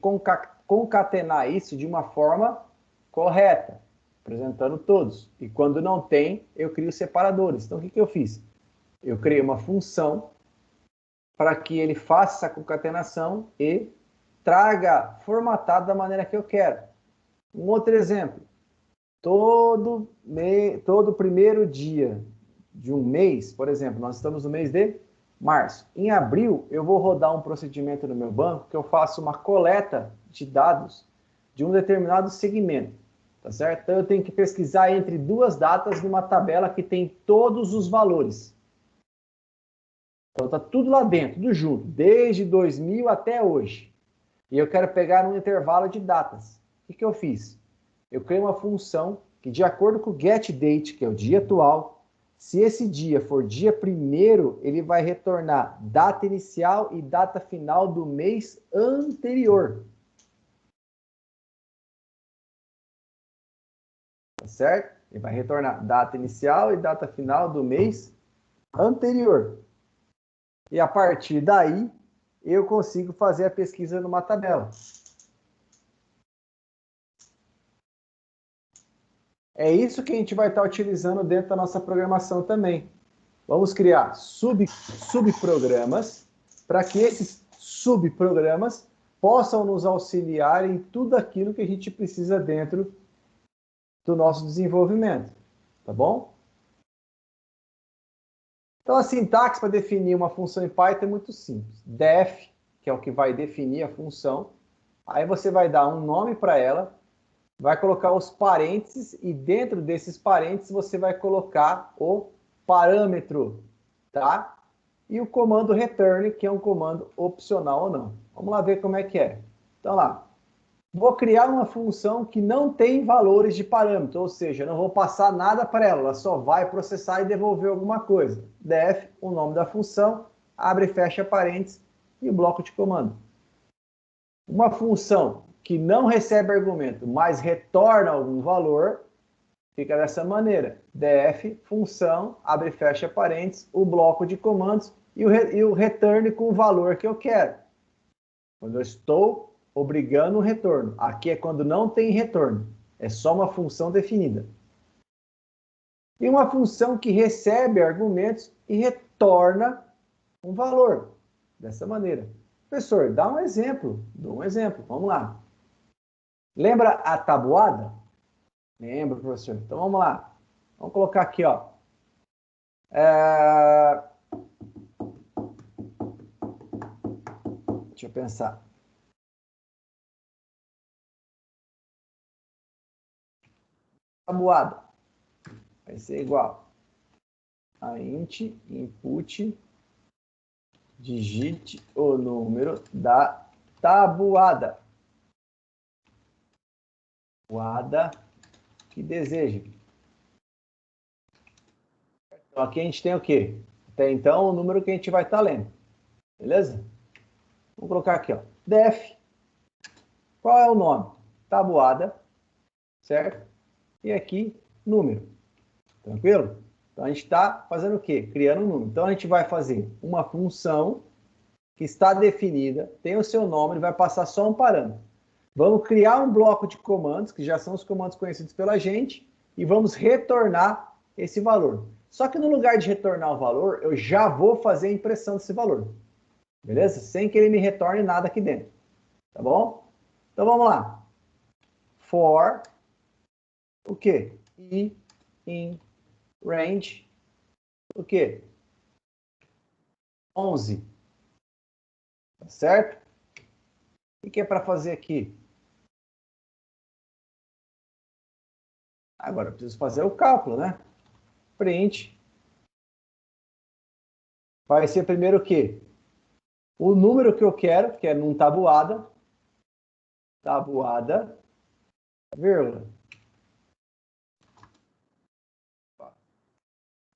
Speaker 1: concatenar isso de uma forma correta, apresentando todos. E quando não tem, eu crio separadores. Então, o que eu fiz? Eu criei uma função para que ele faça essa concatenação e traga formatado da maneira que eu quero. Um outro exemplo. Todo primeiro dia de um mês, por exemplo, nós estamos no mês de março. Em abril, eu vou rodar um procedimento no meu banco que eu faço uma coleta de dados de um determinado segmento, tá certo? Então, eu tenho que pesquisar entre duas datas numa tabela que tem todos os valores. Então, tá tudo lá dentro, tudo junto, desde 2000 até hoje. E eu quero pegar um intervalo de datas. O que eu fiz? Eu criei uma função que, de acordo com o getDate, que é o dia atual, se esse dia for dia 1º, ele vai retornar data inicial e data final do mês anterior. Tá certo? Ele vai retornar data inicial e data final do mês anterior. E a partir daí, eu consigo fazer a pesquisa numa tabela. É isso que a gente vai estar utilizando dentro da nossa programação também. Vamos criar subprogramas para que esses subprogramas possam nos auxiliar em tudo aquilo que a gente precisa dentro do nosso desenvolvimento. Tá bom? Então, a sintaxe para definir uma função em Python é muito simples. Def, que é o que vai definir a função. Aí você vai dar um nome para ela, vai colocar os parênteses e dentro desses parênteses você vai colocar o parâmetro, tá? E o comando return, que é um comando opcional ou não. Vamos lá ver como é que é. Então lá, vou criar uma função que não tem valores de parâmetro, ou seja, eu não vou passar nada para ela, ela só vai processar e devolver alguma coisa. Def, o nome da função, abre e fecha parênteses e o bloco de comando. Uma função que não recebe argumento, mas retorna algum valor, fica dessa maneira. Def, função, abre e fecha parênteses, o bloco de comandos e o return com o valor que eu quero. Quando eu estou obrigando o retorno. Aqui é quando não tem retorno. É só uma função definida. E uma função que recebe argumentos e retorna um valor. Dessa maneira. Professor, dá um exemplo. Dou um exemplo. Vamos lá. Lembra a tabuada? Lembro, professor. Então, vamos lá. Vamos colocar aqui, ó. Deixa eu pensar. Tabuada. Vai ser igual a int input digite o número da tabuada. Tabuada que deseja. Então, aqui a gente tem o quê? Até então, o número que a gente vai estar lendo. Beleza? Vamos colocar aqui, ó. Def. Qual é o nome? Tabuada. Certo? E aqui, número. Tranquilo? Então, a gente está fazendo o quê? Criando um número. Então, a gente vai fazer uma função que está definida, tem o seu nome, e vai passar só um parâmetro. Vamos criar um bloco de comandos, que já são os comandos conhecidos pela gente, e vamos retornar esse valor. Só que no lugar de retornar o valor, eu já vou fazer a impressão desse valor. Beleza? Sem que ele me retorne nada aqui dentro. Tá bom? Então vamos lá. For o quê? E in range o quê? 11. Tá certo? O que é para fazer aqui? Agora eu preciso fazer o cálculo, né? Print. Vai ser primeiro o quê? O número que eu quero, que é num tabuada. Tabuada, vírgula.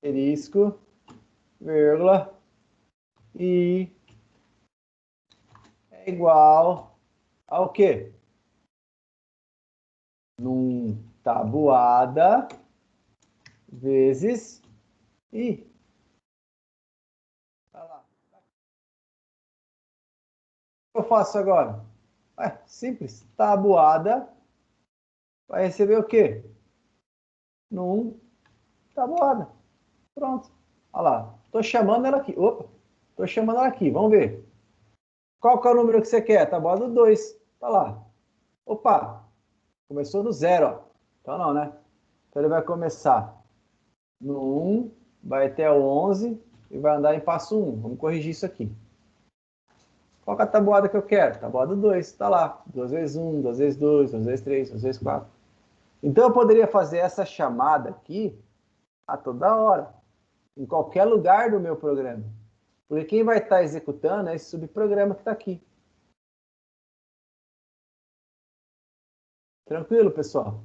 Speaker 1: Asterisco, vírgula. E é igual ao quê? Num tabuada vezes i. Vai lá. O que eu faço agora? Simples. Tabuada vai receber o quê? Num tabuada. Pronto. Olha lá. Estou chamando ela aqui. Opa. Estou chamando ela aqui. Vamos ver. Qual que é o número que você quer? Tabuada 2. Tá lá. Opa. Começou no 0. Ó. Então não, né? Então ele vai começar no 1, vai até o 11 e vai andar em passo 1. Vamos corrigir isso aqui. Qual que é a tabuada que eu quero? Tabuada 2, está lá. 2 vezes 1, 2 vezes 2, 2 vezes 3, 2 vezes 4. Então eu poderia fazer essa chamada aqui a toda hora, em qualquer lugar do meu programa. Porque quem vai estar executando é esse subprograma que está aqui. Tranquilo, pessoal?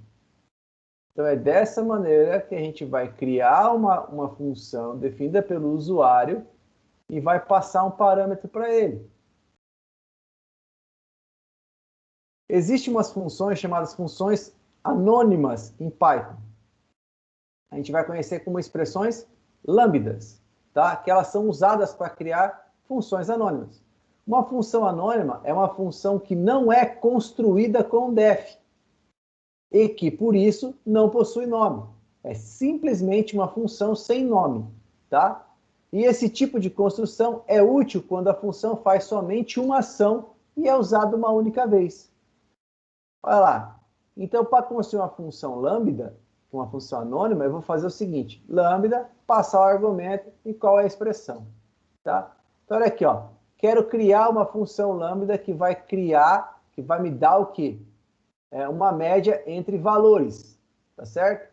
Speaker 1: Então é dessa maneira que a gente vai criar uma função definida pelo usuário e vai passar um parâmetro para ele. Existem umas funções chamadas funções anônimas em Python. A gente vai conhecer como expressões lambdas, tá? Que elas são usadas para criar funções anônimas. Uma função anônima é uma função que não é construída com def e que, por isso, não possui nome. É simplesmente uma função sem nome, tá? E esse tipo de construção é útil quando a função faz somente uma ação e é usada uma única vez. Olha lá. Então, para construir uma função lambda, uma função anônima, eu vou fazer o seguinte. Lambda, passar o argumento e qual é a expressão. Tá? Então, olha aqui. Ó. Quero criar uma função lambda que vai me dar o quê? Uma média entre valores. Tá certo?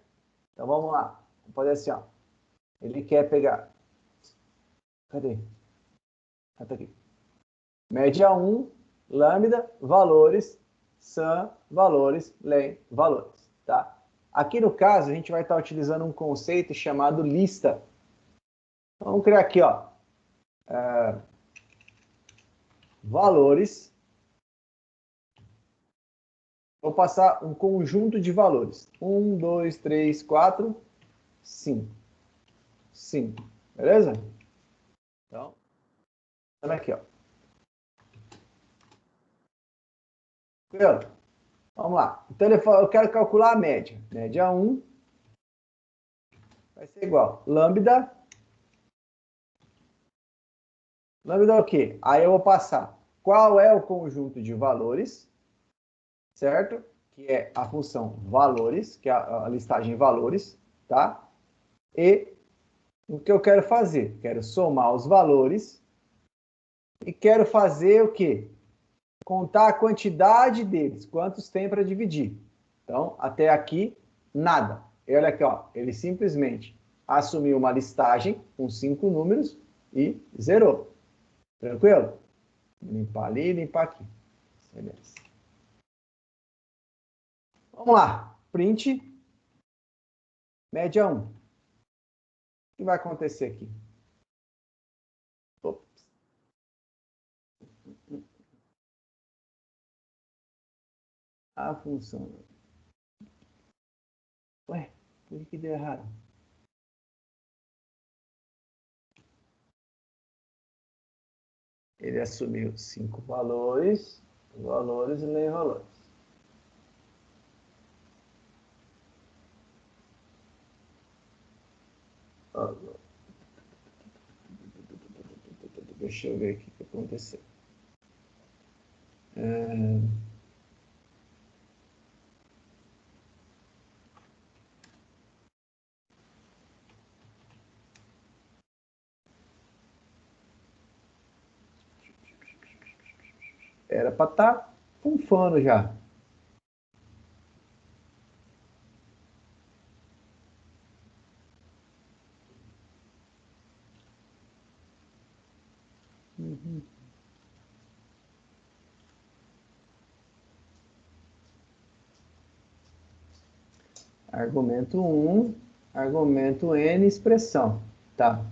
Speaker 1: Então, vamos lá. Vamos fazer assim. Ó. Ele quer pegar... Cadê? Ah, tá aqui. Média 1, lambda, valores, sum, valores, len, valores. Tá? Aqui no caso, a gente vai estar utilizando um conceito chamado lista. Então, vamos criar aqui, ó, valores. Vou passar um conjunto de valores. 1, 2, 3, 4, 5. 5. Beleza? Então, olha aqui, ó. Vamos lá. Então, ele fala, eu quero calcular a média. Média 1 vai ser igual. Lambda. Lambda é o quê? Aí eu vou passar qual é o conjunto de valores, certo? Que é a função valores, que é a listagem valores, tá? E o que eu quero fazer? Quero somar os valores e quero fazer o quê? Contar a quantidade deles, quantos tem para dividir. Então, até aqui, nada. E olha aqui, ó, ele simplesmente assumiu uma listagem com 5 números e zerou. Tranquilo? Limpar ali, limpar aqui. Beleza. Vamos lá. Print. Média 1. O que vai acontecer aqui? Ops. A função. Ué, por que deu errado? Ele assumiu 5 valores e lê valores. Deixa eu ver o que aconteceu. Era para estar funfando já. Argumento 1, argumento N, expressão. Tá.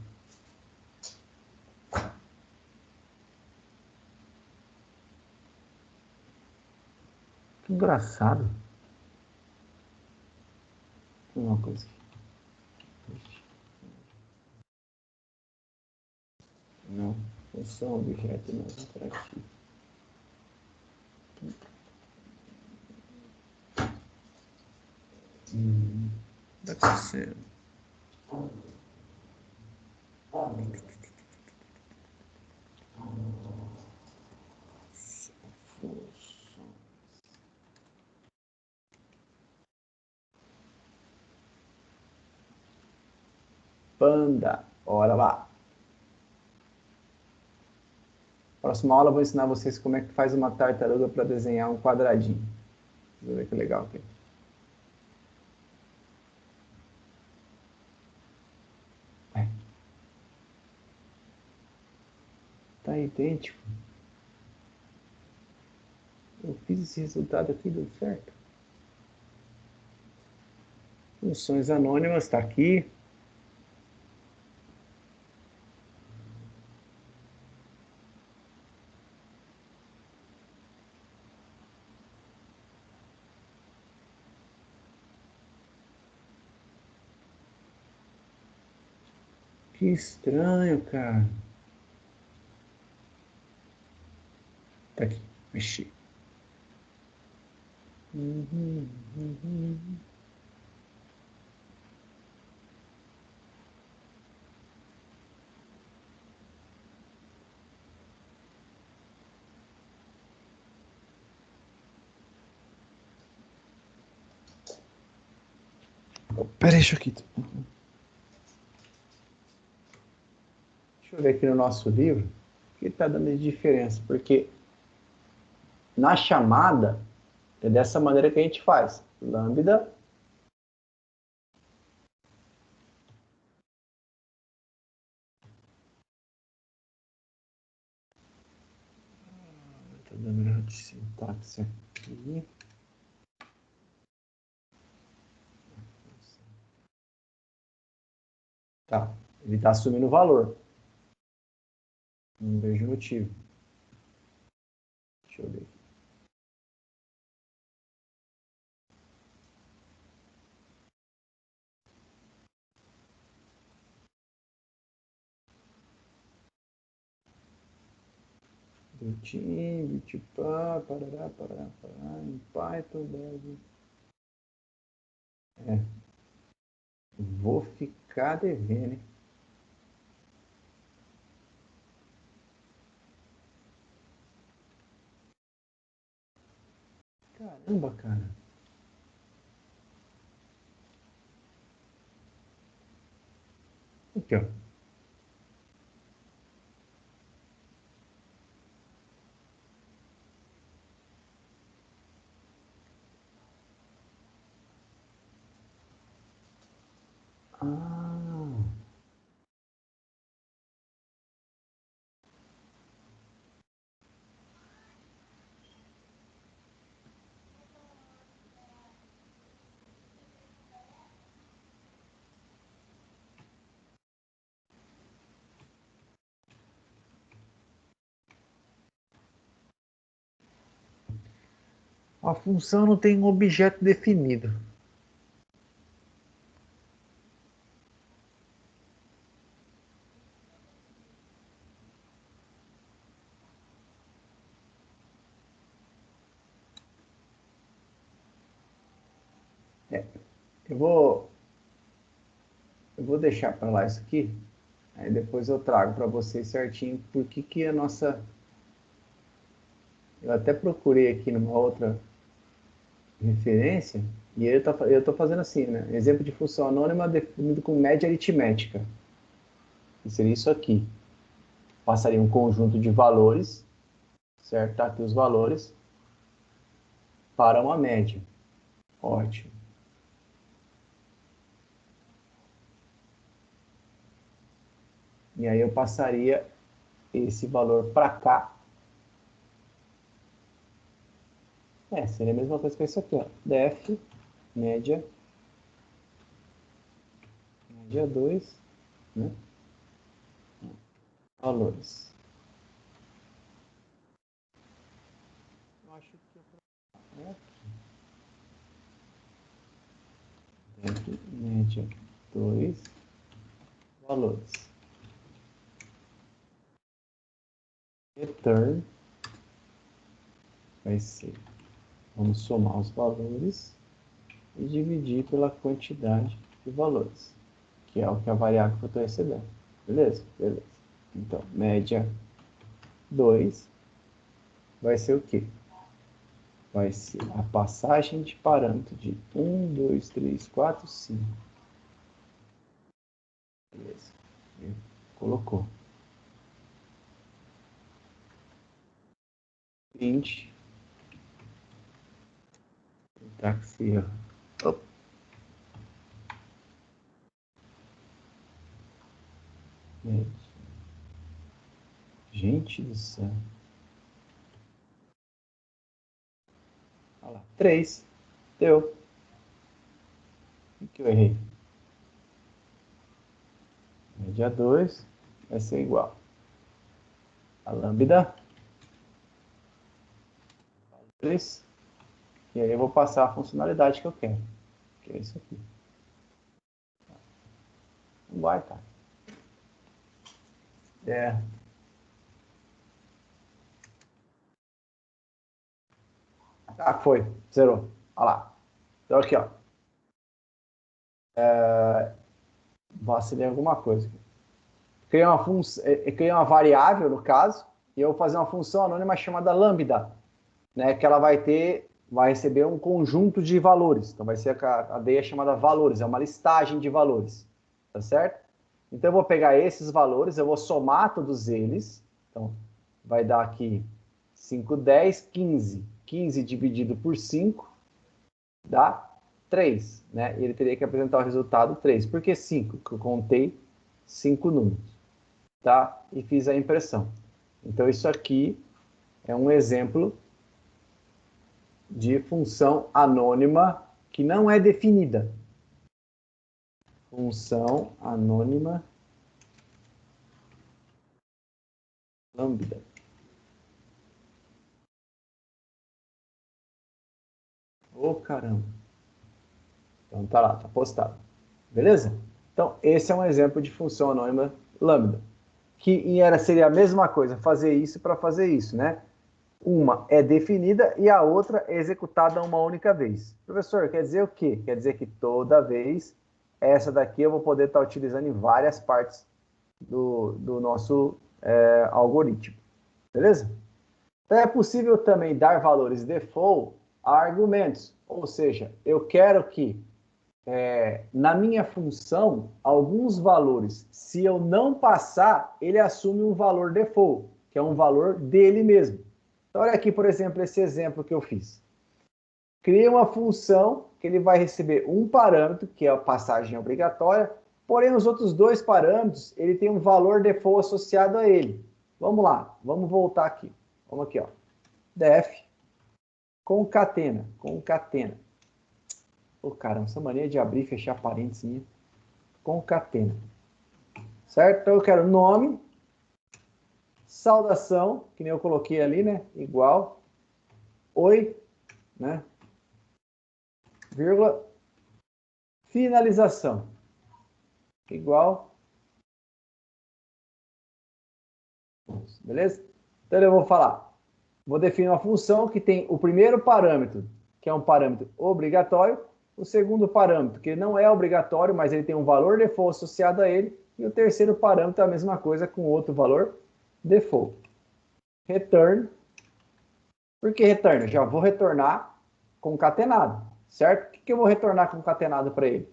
Speaker 1: Que engraçado. Uma coisa aqui. Não. Função, objeto, não interativo. Tá acontecendo. Panda. Bora lá. Próxima aula eu vou ensinar vocês como é que faz uma tartaruga para desenhar um quadradinho. Vamos ver que legal aqui. Tá idêntico. Eu fiz esse resultado aqui, deu certo. Funções anônimas, está aqui. Que estranho, cara. Tá aqui, mexi. Pera aí, Choquito. Deixa eu ver aqui no nosso livro o que está dando de diferença, porque na chamada é dessa maneira que a gente faz. Lambda tá dando erro de sintaxe aqui. Tá, ele está assumindo o valor. Não vejo motivo. Deixa eu ver. Tim, bitpá, parará, parará, parará, em Python deve. Vou ficar devendo, hein? Caramba, cara. Aqui, ó. Ah, a função não tem um objeto definido. Eu vou Eu vou deixar para lá isso aqui, aí depois eu trago para vocês certinho por que a nossa... Eu até procurei aqui numa outra referência, e eu estou fazendo assim, né? Exemplo de função anônima definido com média aritmética. Que seria isso aqui. Passaria um conjunto de valores, certo? Tá aqui os valores, para uma média. Ótimo. E aí eu passaria esse valor para cá. Seria a mesma coisa que isso aqui, ó. Def, média 2, né? Valores. Eu acho que é aqui. Def, média 2, valores. Return vai ser, vamos somar os valores e dividir pela quantidade de valores, que é o que a variável que eu estou recebendo. Beleza? Beleza. Então, média 2 vai ser o quê? Vai ser a passagem de parâmetro de 1, 2, 3, 4, 5. Beleza. E colocou. 20. Tá aqui, ó. Opa. Gente do céu. Olha lá. 3. Deu. O que eu errei? Média 2 vai ser igual a lambda 3. E aí eu vou passar a funcionalidade que eu quero. Que é isso aqui. Não vai, cara. Ah, foi. Zerou. Olha lá. Então aqui, ó. Vacilei alguma coisa. Criei uma variável, no caso, e eu vou fazer uma função anônima chamada lambda, né? Que ela vai receber um conjunto de valores. Então vai ser a cadeia chamada valores, é uma listagem de valores. Tá certo? Então eu vou pegar esses valores, eu vou somar todos eles. Então vai dar aqui 5, 10, 15. 15 dividido por 5 dá 3, né? E ele teria que apresentar o resultado 3. Por que 5? Porque eu contei 5 números, tá? E fiz a impressão. Então isso aqui é um exemplo de função anônima que não é definida. Função anônima lambda. Ô, caramba. Então tá lá, tá postado. Beleza? Então esse é um exemplo de função anônima lambda. Que seria a mesma coisa, fazer isso para fazer isso, né? Uma é definida e a outra é executada uma única vez. Professor, quer dizer o quê? Quer dizer que toda vez essa daqui eu vou poder estar utilizando em várias partes do nosso algoritmo. Beleza? Então é possível também dar valores default a argumentos. Ou seja, eu quero que na minha função, alguns valores, se eu não passar, ele assume um valor default, que é um valor dele mesmo. Então, olha aqui, por exemplo, esse exemplo que eu fiz. Criei uma função que ele vai receber um parâmetro, que é a passagem obrigatória, porém os outros dois parâmetros, ele tem um valor default associado a ele. Vamos lá, vamos voltar aqui. Vamos aqui, ó. Def concatena. Ô, caramba, essa mania de abrir e fechar parênteses minha. Concatena. Certo? Então eu quero nome, saudação, que nem eu coloquei ali, né? Igual, oi, né? Vírgula, finalização. Igual. Beleza? Então eu vou falar. Vou definir uma função que tem o primeiro parâmetro, que é um parâmetro obrigatório, o segundo parâmetro, que não é obrigatório, mas ele tem um valor default associado a ele, e o terceiro parâmetro é a mesma coisa com outro valor default. Return. Por que return? Eu já vou retornar concatenado, certo? O que eu vou retornar concatenado para ele?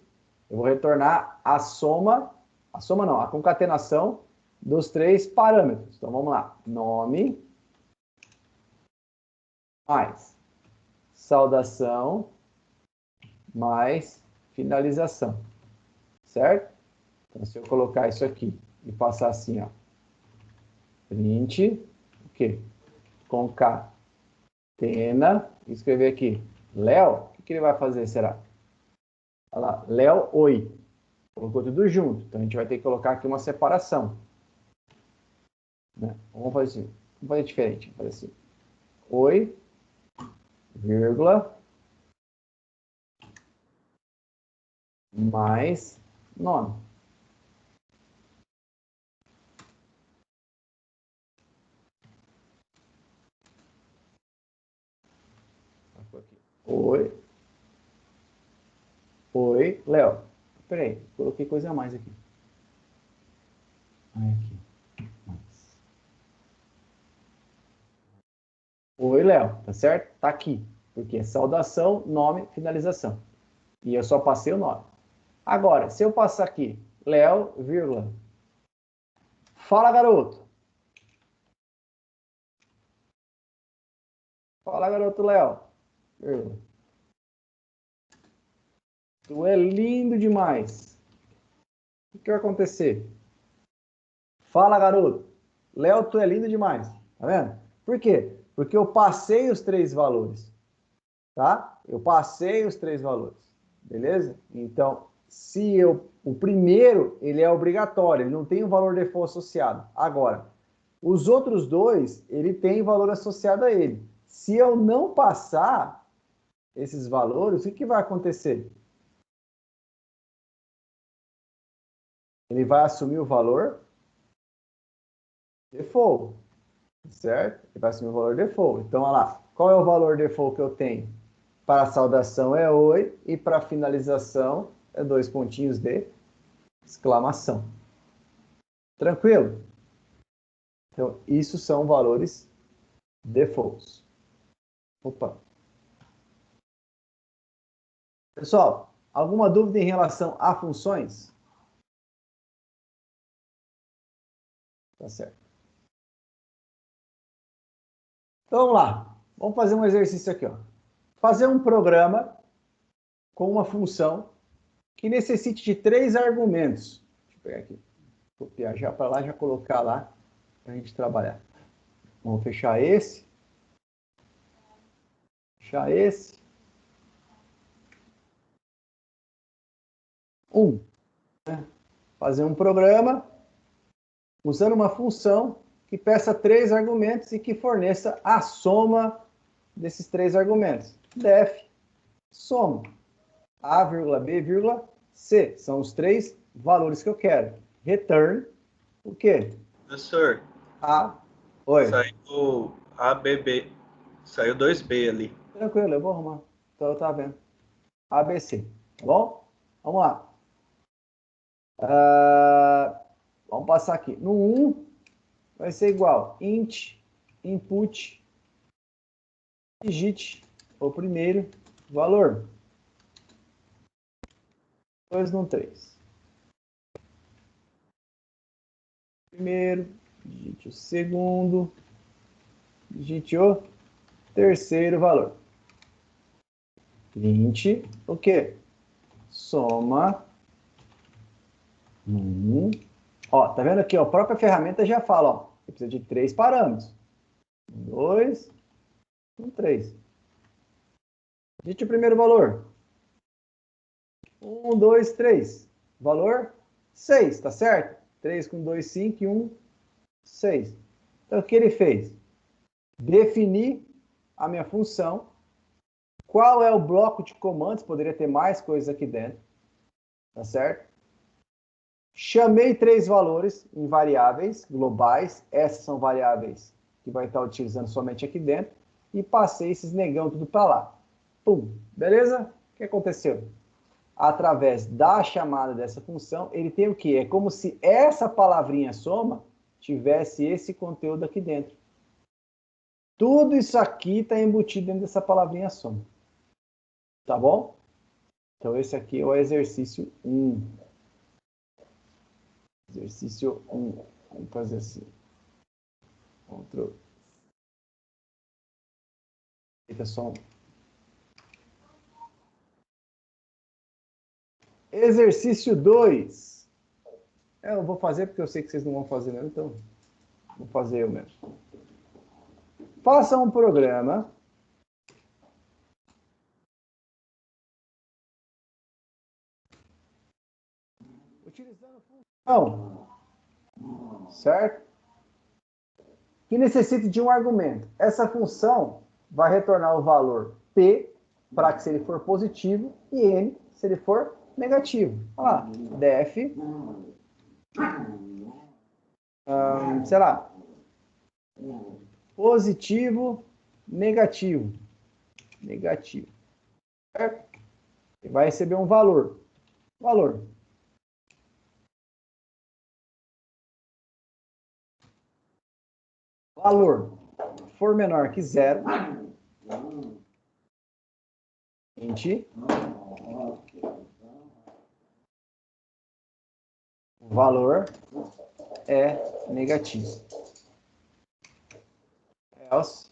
Speaker 1: Eu vou retornar a concatenação dos três parâmetros. Então, vamos lá. Nome mais saudação mais finalização, certo? Então, se eu colocar isso aqui e passar assim, ó, print, o quê? Concatena, e escrever aqui, Léo, o que ele vai fazer, será? Olha lá, Léo, oi. Colocou tudo junto, então a gente vai ter que colocar aqui uma separação. Né? Vamos fazer assim, vamos fazer diferente, vamos fazer assim, oi, vírgula, mais nome. Oi. Oi, Léo. Peraí, coloquei coisa a mais aqui. Aqui. Mais. Oi, Léo. Tá certo? Tá aqui. Porque é saudação, nome, finalização. E eu só passei o nome. Agora, se eu passar aqui, Léo, vírgula. Fala, garoto. Fala, garoto, Léo. Vírgula. Tu é lindo demais. O que vai acontecer? Fala, garoto. Léo, tu é lindo demais. Tá vendo? Por quê? Porque eu passei os três valores. Tá? Eu passei os três valores. Beleza? Então, o primeiro, ele é obrigatório. Ele não tem um valor default associado. Agora, os outros dois, ele tem valor associado a ele. Se eu não passar esses valores, o que vai acontecer? Ele vai assumir o valor default, certo? Ele vai assumir o valor default. Então, olha lá, qual é o valor default que eu tenho? Para a saudação é oi e para a finalização é 2 pontinhos de exclamação. Tranquilo? Então, isso são valores defaults. Opa. Pessoal, alguma dúvida em relação a funções? Tá certo. Então, vamos lá. Vamos fazer um exercício aqui, ó. Fazer um programa com uma função que necessite de 3 argumentos. Deixa eu pegar aqui. Copiar já para lá, já colocar lá para a gente trabalhar. Vamos fechar esse. Fechar esse. 1. Fazer um programa usando uma função que peça 3 argumentos e que forneça a soma desses 3 argumentos. Def soma A, B, C. São os 3 valores que eu quero. Return, o quê?
Speaker 2: Professor.
Speaker 1: Oi.
Speaker 2: Saiu ABB. Saiu 2B ali.
Speaker 1: Tranquilo, eu vou arrumar. Então eu tava vendo. ABC. Tá bom? Vamos lá. Vamos passar aqui. No 1 vai ser igual int input digite o primeiro valor. Depois no 3. Primeiro, digite o segundo, digite o terceiro valor. Int, o quê? Soma 1. Ó, tá vendo aqui, ó, a própria ferramenta já fala, ó, você precisa de 3 parâmetros. 2, 3. Digite o primeiro valor. 1, 2, 3. Valor 6, tá certo? 3 com 2, 5 e 1, 6. Então, o que ele fez? Definir a minha função. Qual é o bloco de comandos? Poderia ter mais coisas aqui dentro. Tá certo? Chamei 3 valores em variáveis globais. Essas são variáveis que vai estar utilizando somente aqui dentro. E passei esses negão tudo para lá. Pum. Beleza? O que aconteceu? através da chamada dessa função, ele tem o quê? É como se essa palavrinha soma tivesse esse conteúdo aqui dentro. Tudo isso aqui está embutido dentro dessa palavrinha soma. Tá bom? Então, esse aqui é o exercício 1. Exercício 1. Vamos fazer assim. Ctrl. Eita, só um. Exercício 2. Eu vou fazer porque eu sei que vocês não vão fazer mesmo, então vou fazer eu mesmo. Faça um programa utilizando a função, certo? Que necessita de um argumento. Essa função vai retornar o valor P, para que se ele for positivo, e N, se ele for negativo. Olha lá, def, sei lá, positivo, negativo. Negativo. Certo? Ele vai receber um valor. Valor. Valor for menor que 0, int, o valor é negativo. Else,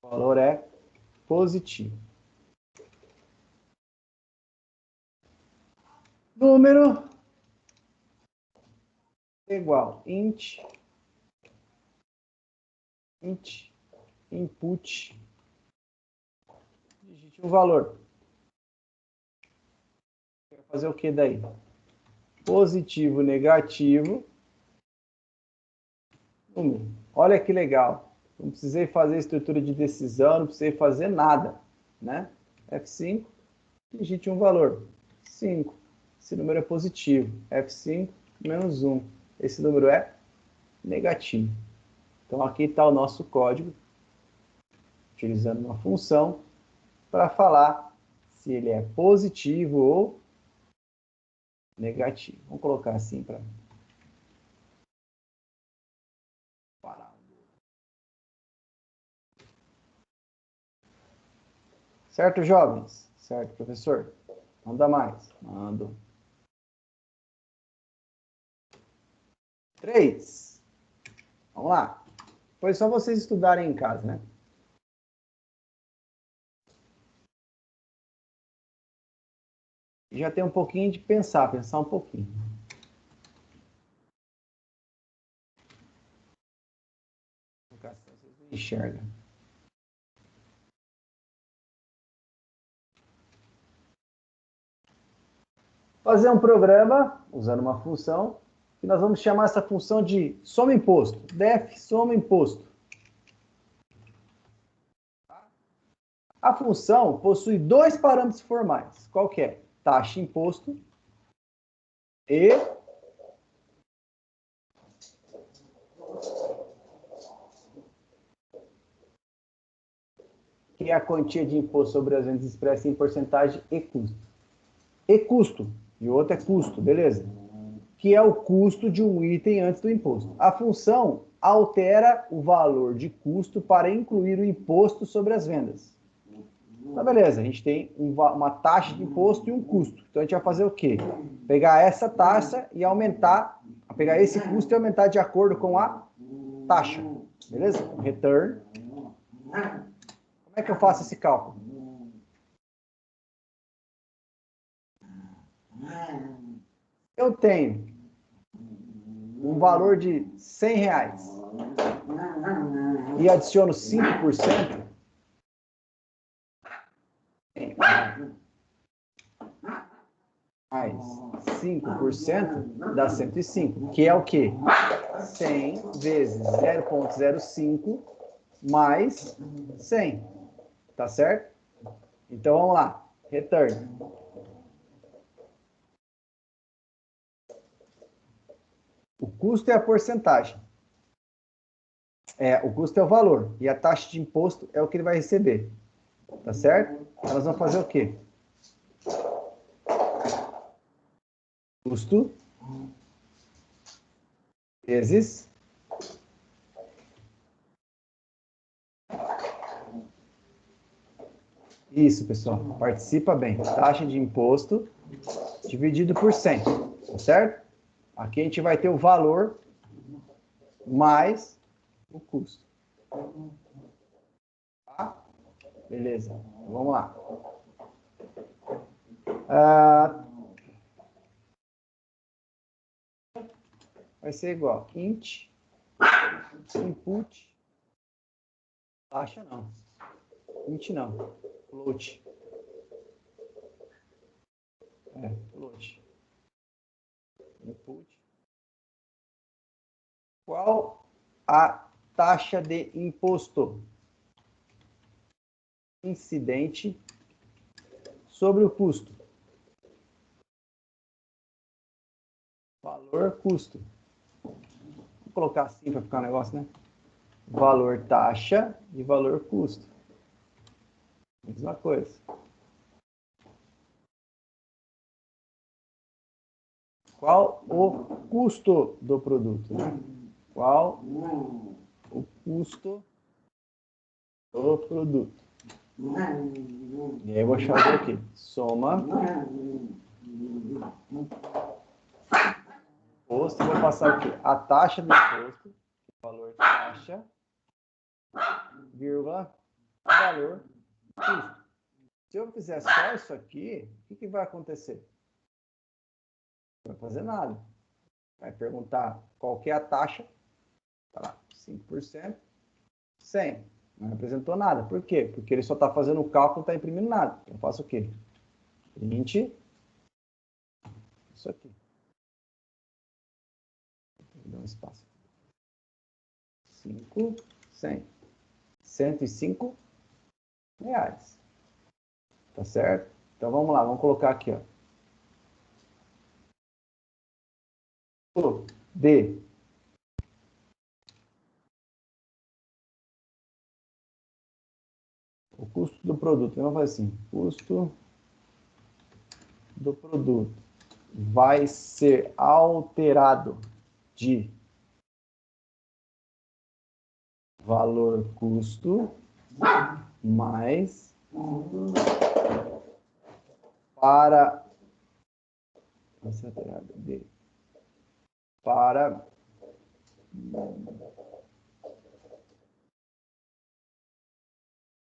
Speaker 1: o valor é positivo. Número igual int input, digite um valor. Quero fazer o que daí? Positivo, negativo, número. Olha que legal. Não precisei fazer estrutura de decisão, não precisei fazer nada, né? F5, digite um valor. 5. Esse número é positivo. F5 menos 1. Esse número é negativo. Então, aqui está o nosso código, utilizando uma função para falar se ele é positivo ou negativo. Vamos colocar assim para parar. Certo, jovens? Certo, professor? Manda mais. Mando. 3. Vamos lá. Foi só vocês estudarem em casa, né? Já tem um pouquinho de pensar um pouquinho. Vocês não enxergam. Fazer um programa, usando uma função, que nós vamos chamar essa função de soma imposto. Def soma imposto. A função possui dois parâmetros formais. Qual que é? Taxa imposto e que é a quantia de imposto sobre as vendas expressa em porcentagem e custo. E custo. E o outro é custo, beleza? Que é o custo de um item antes do imposto. A função altera o valor de custo para incluir o imposto sobre as vendas. Então, beleza, a gente tem uma taxa de imposto e um custo. Então, a gente vai fazer o quê? Pegar essa taxa e aumentar, pegar esse custo e aumentar de acordo com a taxa. Beleza? Return. Como é que eu faço esse cálculo? Eu tenho um valor de R$100 e adiciono 5%, mais 5% dá 105, que é o quê? 100 vezes 0,05 mais 100, tá certo? Então, vamos lá, return. O custo é a porcentagem. O custo é o valor, e a taxa de imposto é o que ele vai receber. Tá certo? Elas vão fazer o quê? Custo vezes isso, pessoal. Participa bem. Taxa de imposto dividido por 100, tá certo? Aqui a gente vai ter o valor mais o custo. Tá? Beleza. Vamos lá. Vai ser igual. Int, input, taxa não. Int não. Float. Float. Input. Qual a taxa de imposto incidente sobre o custo? Valor custo. Vou colocar assim para ficar um negócio, né? Valor taxa e valor custo. Mesma coisa. Qual o custo do produto? Né? Qual o custo do produto? E aí eu vou fazer aqui. Soma. Imposto. Vou passar aqui a taxa do imposto. Valor taxa. Vírgula. Valor custo. Se eu fizer só isso aqui, o que vai acontecer? Não vai fazer nada. Vai perguntar qual que é a taxa. Tá lá, 5%. 100. Não representou nada. Por quê? Porque ele só está fazendo o cálculo, não está imprimindo nada. Eu faço o quê? Print. Isso aqui. Vou dar um espaço. 5, 100. 105 reais. Tá certo? Então vamos lá, vamos colocar aqui, ó. D. O custo do produto. Vamos fazer assim. Custo do produto vai ser alterado de valor custo mais para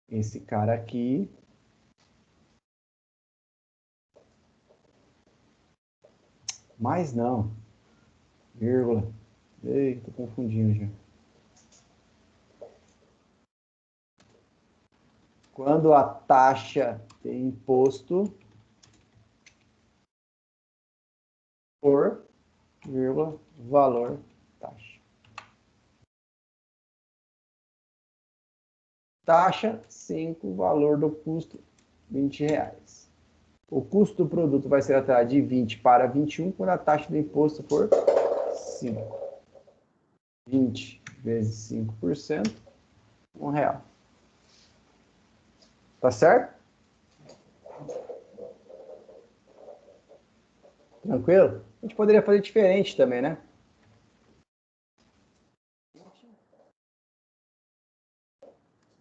Speaker 1: esse cara aqui mais não, vírgula. Ei, tô confundindo já. Quando a taxa de imposto for, vírgula, valor taxa. Taxa 5, valor do custo 20 reais. O custo do produto vai ser alterado de 20 para 21 quando a taxa do imposto for 5. 20 vezes 5%, R$1. Tá certo? Tranquilo? A gente poderia fazer diferente também, né?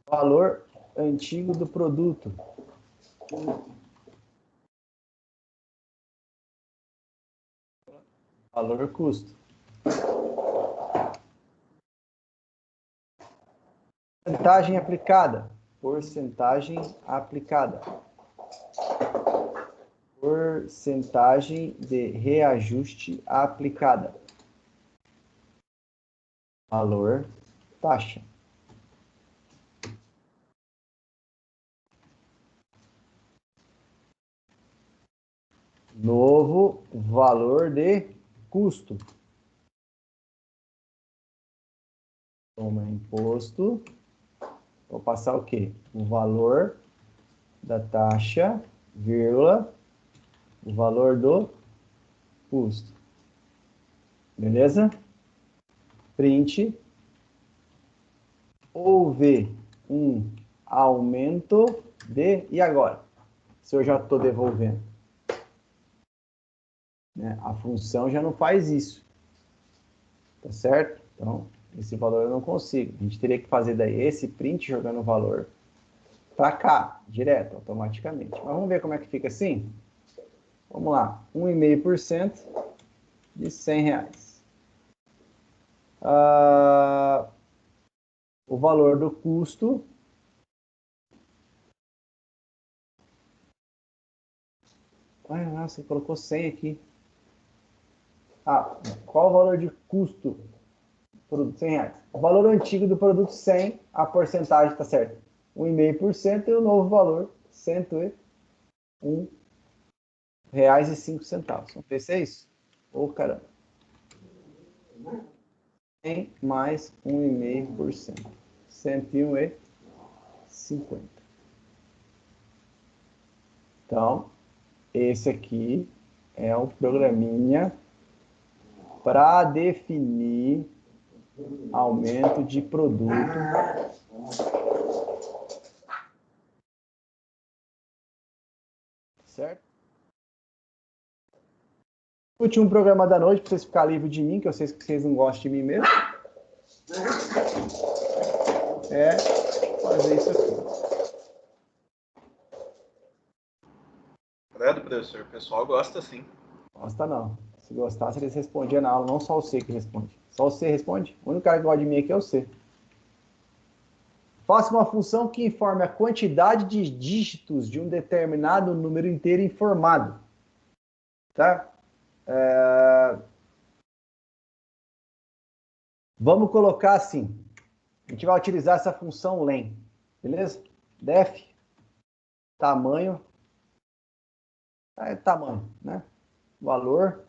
Speaker 1: Valor antigo do produto. Valor custo. Porcentagem aplicada. Porcentagem aplicada. Porcentagem de reajuste aplicada. Valor taxa. Novo valor de custo. Toma imposto. Vou passar o quê? O valor da taxa, vírgula, o valor do custo. Beleza? Print. Houve um aumento E agora? Se eu já estou devolvendo? Né? A função já não faz isso. Tá certo? Então, esse valor eu não consigo. A gente teria que fazer daí esse print jogando o valor para cá, direto, automaticamente. Mas vamos ver como é que fica assim? Vamos lá. 1,5% de R$100. O valor do custo... Ai, nossa, você colocou 100 aqui. Qual o valor de custo do produto? R$100. O valor antigo do produto 100, a porcentagem está certa. 1,5% e o novo valor, R$101,05. Vamos ver se é isso? Ô, caramba. 100 mais 1,5%. R$101,50. Então, esse aqui é um programinha para definir aumento de produto. Certo? Último programa da noite, para vocês ficarem livres de mim, que eu sei que vocês não gostam de mim mesmo. É fazer isso aqui.
Speaker 2: Credo, professor, o pessoal gosta sim.
Speaker 1: Gosta não. Se gostasse, eles respondiam na aula, não só você que responde. Só você responde? O único cara que gosta de mim aqui é você. Faça uma função que informe a quantidade de dígitos de um determinado número inteiro informado. Tá? Vamos colocar assim. A gente vai utilizar essa função len. Beleza? Def, tamanho. Tamanho, né? Valor.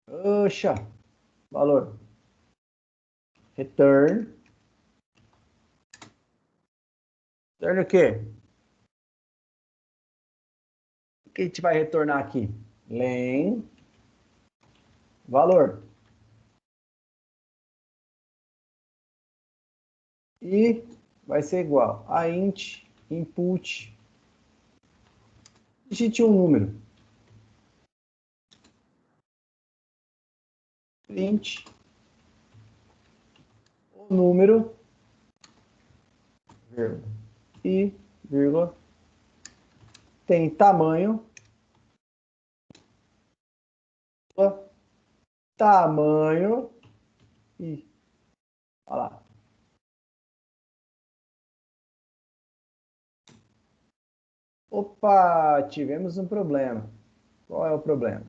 Speaker 1: Oxa, valor. Return. Return o quê? O que a gente vai retornar aqui? Len. Valor. E vai ser igual a int input. Digite um número. Print o número, vírgula, e, vírgula, tem tamanho, tamanho, e, olha lá. Opa, tivemos um problema. Qual é o problema?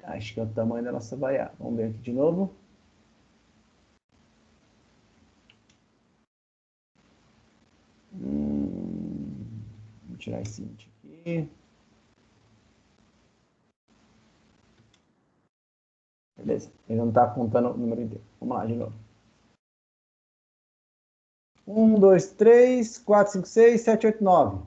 Speaker 1: Acho que é o tamanho da nossa variável. Vamos ver aqui de novo. Vou tirar esse int aqui. Beleza. Ele não está contando o número inteiro. Vamos lá de novo. 1, 2, 3, 4, 5, 6, 7, 8, 9.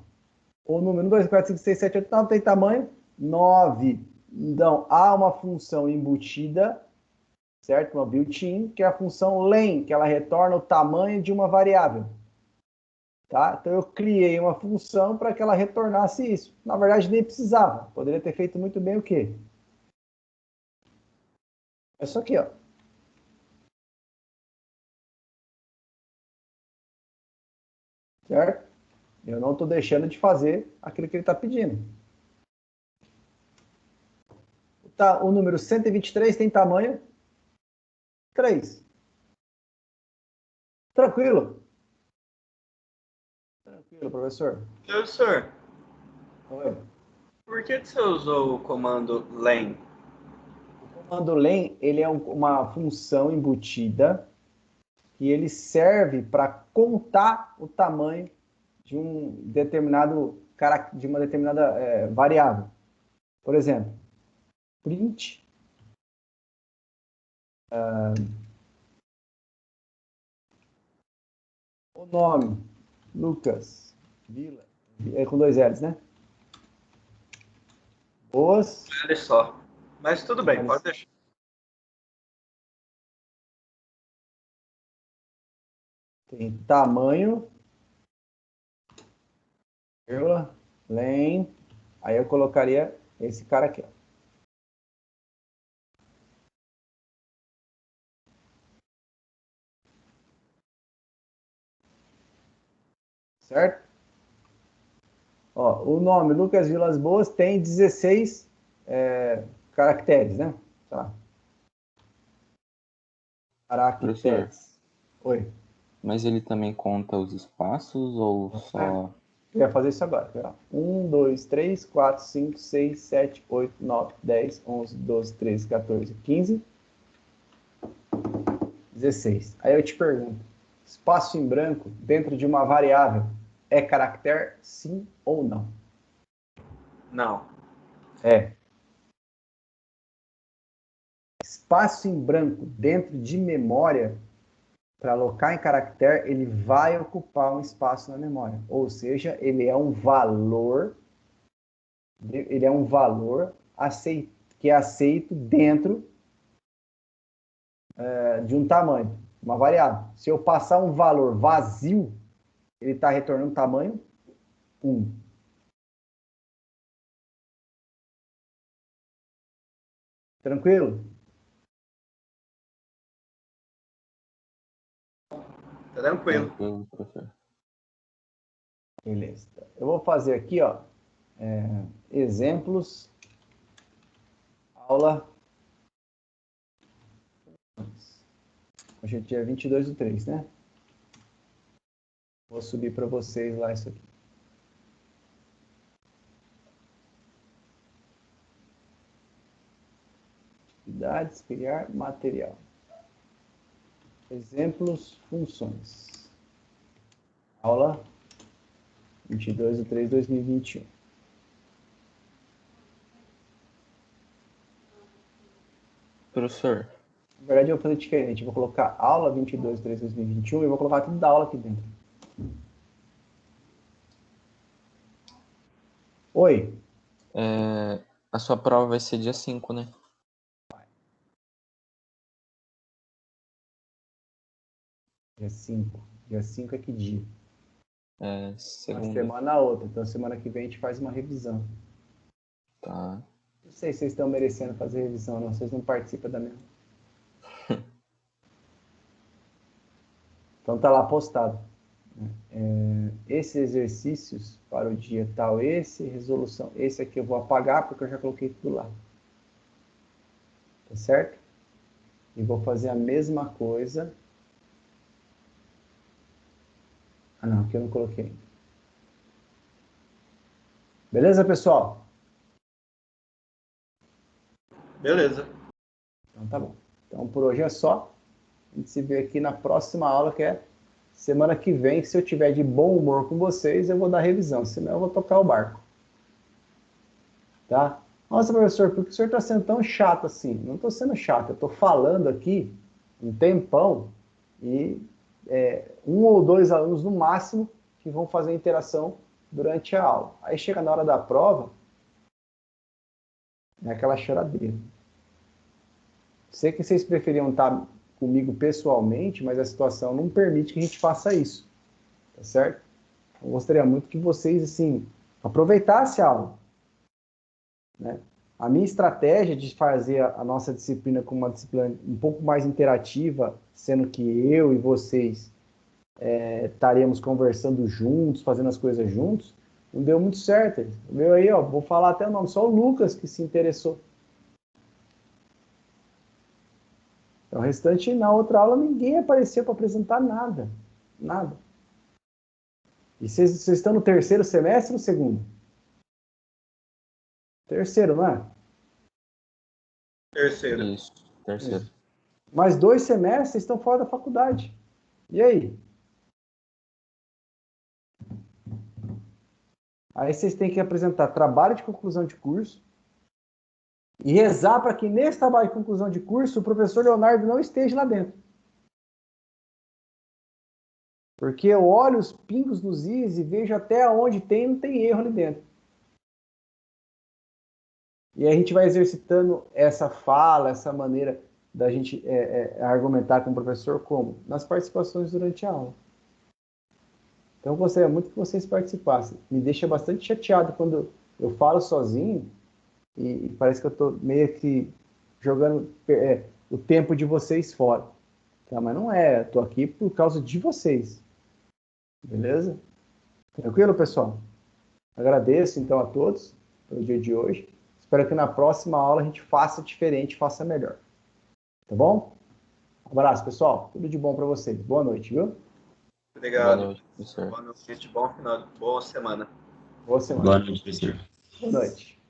Speaker 1: O número 1, 2, 4, 5, 6, 7, 8, 9 tem tamanho 9. Então, há uma função embutida, certo? Uma built-in, que é a função len, que ela retorna o tamanho de uma variável. Tá? Então, eu criei uma função para que ela retornasse isso. Na verdade, nem precisava. Poderia ter feito muito bem o quê? É isso aqui, ó. Certo? Eu não estou deixando de fazer aquilo que ele está pedindo. Tá, o número 123 tem tamanho 3. Tranquilo? Tranquilo, professor.
Speaker 2: Professor,
Speaker 1: Oi.
Speaker 2: por que você usou o comando len?
Speaker 1: O comando len, ele é uma função embutida que ele serve para contar o tamanho de um determinado de uma determinada variável. Por exemplo, print o nome Lucas Vila, com 2 L's, né? Boas.
Speaker 2: Olha só. Mas tudo bem, pode deixar.
Speaker 1: Tem tamanho, vírgula, len. Aí eu colocaria esse cara aqui, ó. Certo? Ó, o nome Lucas Vilas Boas tem 16 caracteres, né? Tá.
Speaker 3: Professor,
Speaker 1: Caracteres. Oi.
Speaker 3: mas ele também conta os espaços ou só...
Speaker 1: Eu ia fazer isso agora. 1, 2, 3, 4, 5, 6, 7, 8, 9, 10, 11, 12, 13, 14, 15, 16. Aí eu te pergunto, espaço em branco dentro de uma variável é caractere sim ou não?
Speaker 2: Não.
Speaker 1: É. Espaço em branco dentro de memória, para alocar em caractere, ele vai ocupar um espaço na memória. Ou seja, ele é um valor que é aceito dentro de um tamanho, uma variável. Se eu passar um valor vazio, ele está retornando tamanho 1. Tranquilo?
Speaker 2: Tranquilo.
Speaker 3: Tranquilo, professor.
Speaker 1: Beleza. Eu vou fazer aqui, ó, exemplos, aula. Hoje é dia 22/3, né? Vou subir para vocês lá isso aqui. Atividades, criar material. Exemplos, funções. Aula 22/3/2021.
Speaker 3: Professor,
Speaker 1: Na verdade, eu vou fazer diferente. Eu vou colocar aula 22/3/2021 e vou colocar tudo da aula aqui dentro. Oi.
Speaker 3: a sua prova vai ser dia 5, né?
Speaker 1: Dia 5. Dia 5 é que dia? Uma
Speaker 3: Segunda.
Speaker 1: semana a outra. Então, semana que vem a gente faz uma revisão.
Speaker 3: Tá.
Speaker 1: Não sei se vocês estão merecendo fazer revisão, não. Vocês não participam da minha. Então, tá lá postado. Esses exercícios para o dia tal, resolução. Esse aqui eu vou apagar porque eu já coloquei tudo lá. Tá certo? E vou fazer a mesma coisa. Ah, não, aqui eu não coloquei ainda. Beleza, pessoal?
Speaker 2: Beleza.
Speaker 1: Então tá bom. Então por hoje é só. A gente se vê aqui na próxima aula, que é semana que vem. Se eu tiver de bom humor com vocês, eu vou dar revisão. Senão eu vou tocar o barco. Tá? Nossa, professor, por que o senhor está sendo tão chato assim? Não estou sendo chato. Eu estou falando aqui um tempão e um ou dois alunos no máximo que vão fazer interação durante a aula. Aí chega na hora da prova, é aquela choradeira. Sei que vocês preferiam estar comigo pessoalmente, mas a situação não permite que a gente faça isso, tá certo? Eu gostaria muito que vocês, assim, aproveitassem a aula, né? A minha estratégia de fazer a nossa disciplina como uma disciplina um pouco mais interativa, sendo que eu e vocês estaremos conversando juntos, fazendo as coisas juntos, não deu muito certo. Meu aí, ó, vou falar até o nome, só o Lucas que se interessou. Então, o restante, na outra aula, ninguém apareceu para apresentar nada. Nada. E vocês estão no terceiro semestre ou no segundo? Terceiro, não é?
Speaker 2: Terceira.
Speaker 3: Isso, terceiro.
Speaker 1: Isso. Mais 2 semestres estão fora da faculdade. E aí? Aí vocês têm que apresentar trabalho de conclusão de curso e rezar para que nesse trabalho de conclusão de curso o professor Leonardo não esteja lá dentro. Porque eu olho os pingos nos is e vejo até onde tem não tem erro ali dentro. E aí a gente vai exercitando essa fala, essa maneira da gente argumentar com o professor como? Nas participações durante a aula. Então, eu gostaria muito que vocês participassem. Me deixa bastante chateado quando eu falo sozinho e parece que eu estou meio que jogando o tempo de vocês fora. Tá? Mas não é, estou aqui por causa de vocês. Beleza? Tranquilo, pessoal? Agradeço, então, a todos pelo dia de hoje. Espero que na próxima aula a gente faça diferente, faça melhor. Tá bom? Um abraço, pessoal. Tudo de bom para vocês. Boa noite, viu?
Speaker 2: Obrigado.
Speaker 3: Boa noite, professor.
Speaker 2: Boa noite, bom final, boa semana.
Speaker 1: Boa semana.
Speaker 4: Boa noite, professor.
Speaker 1: Boa noite.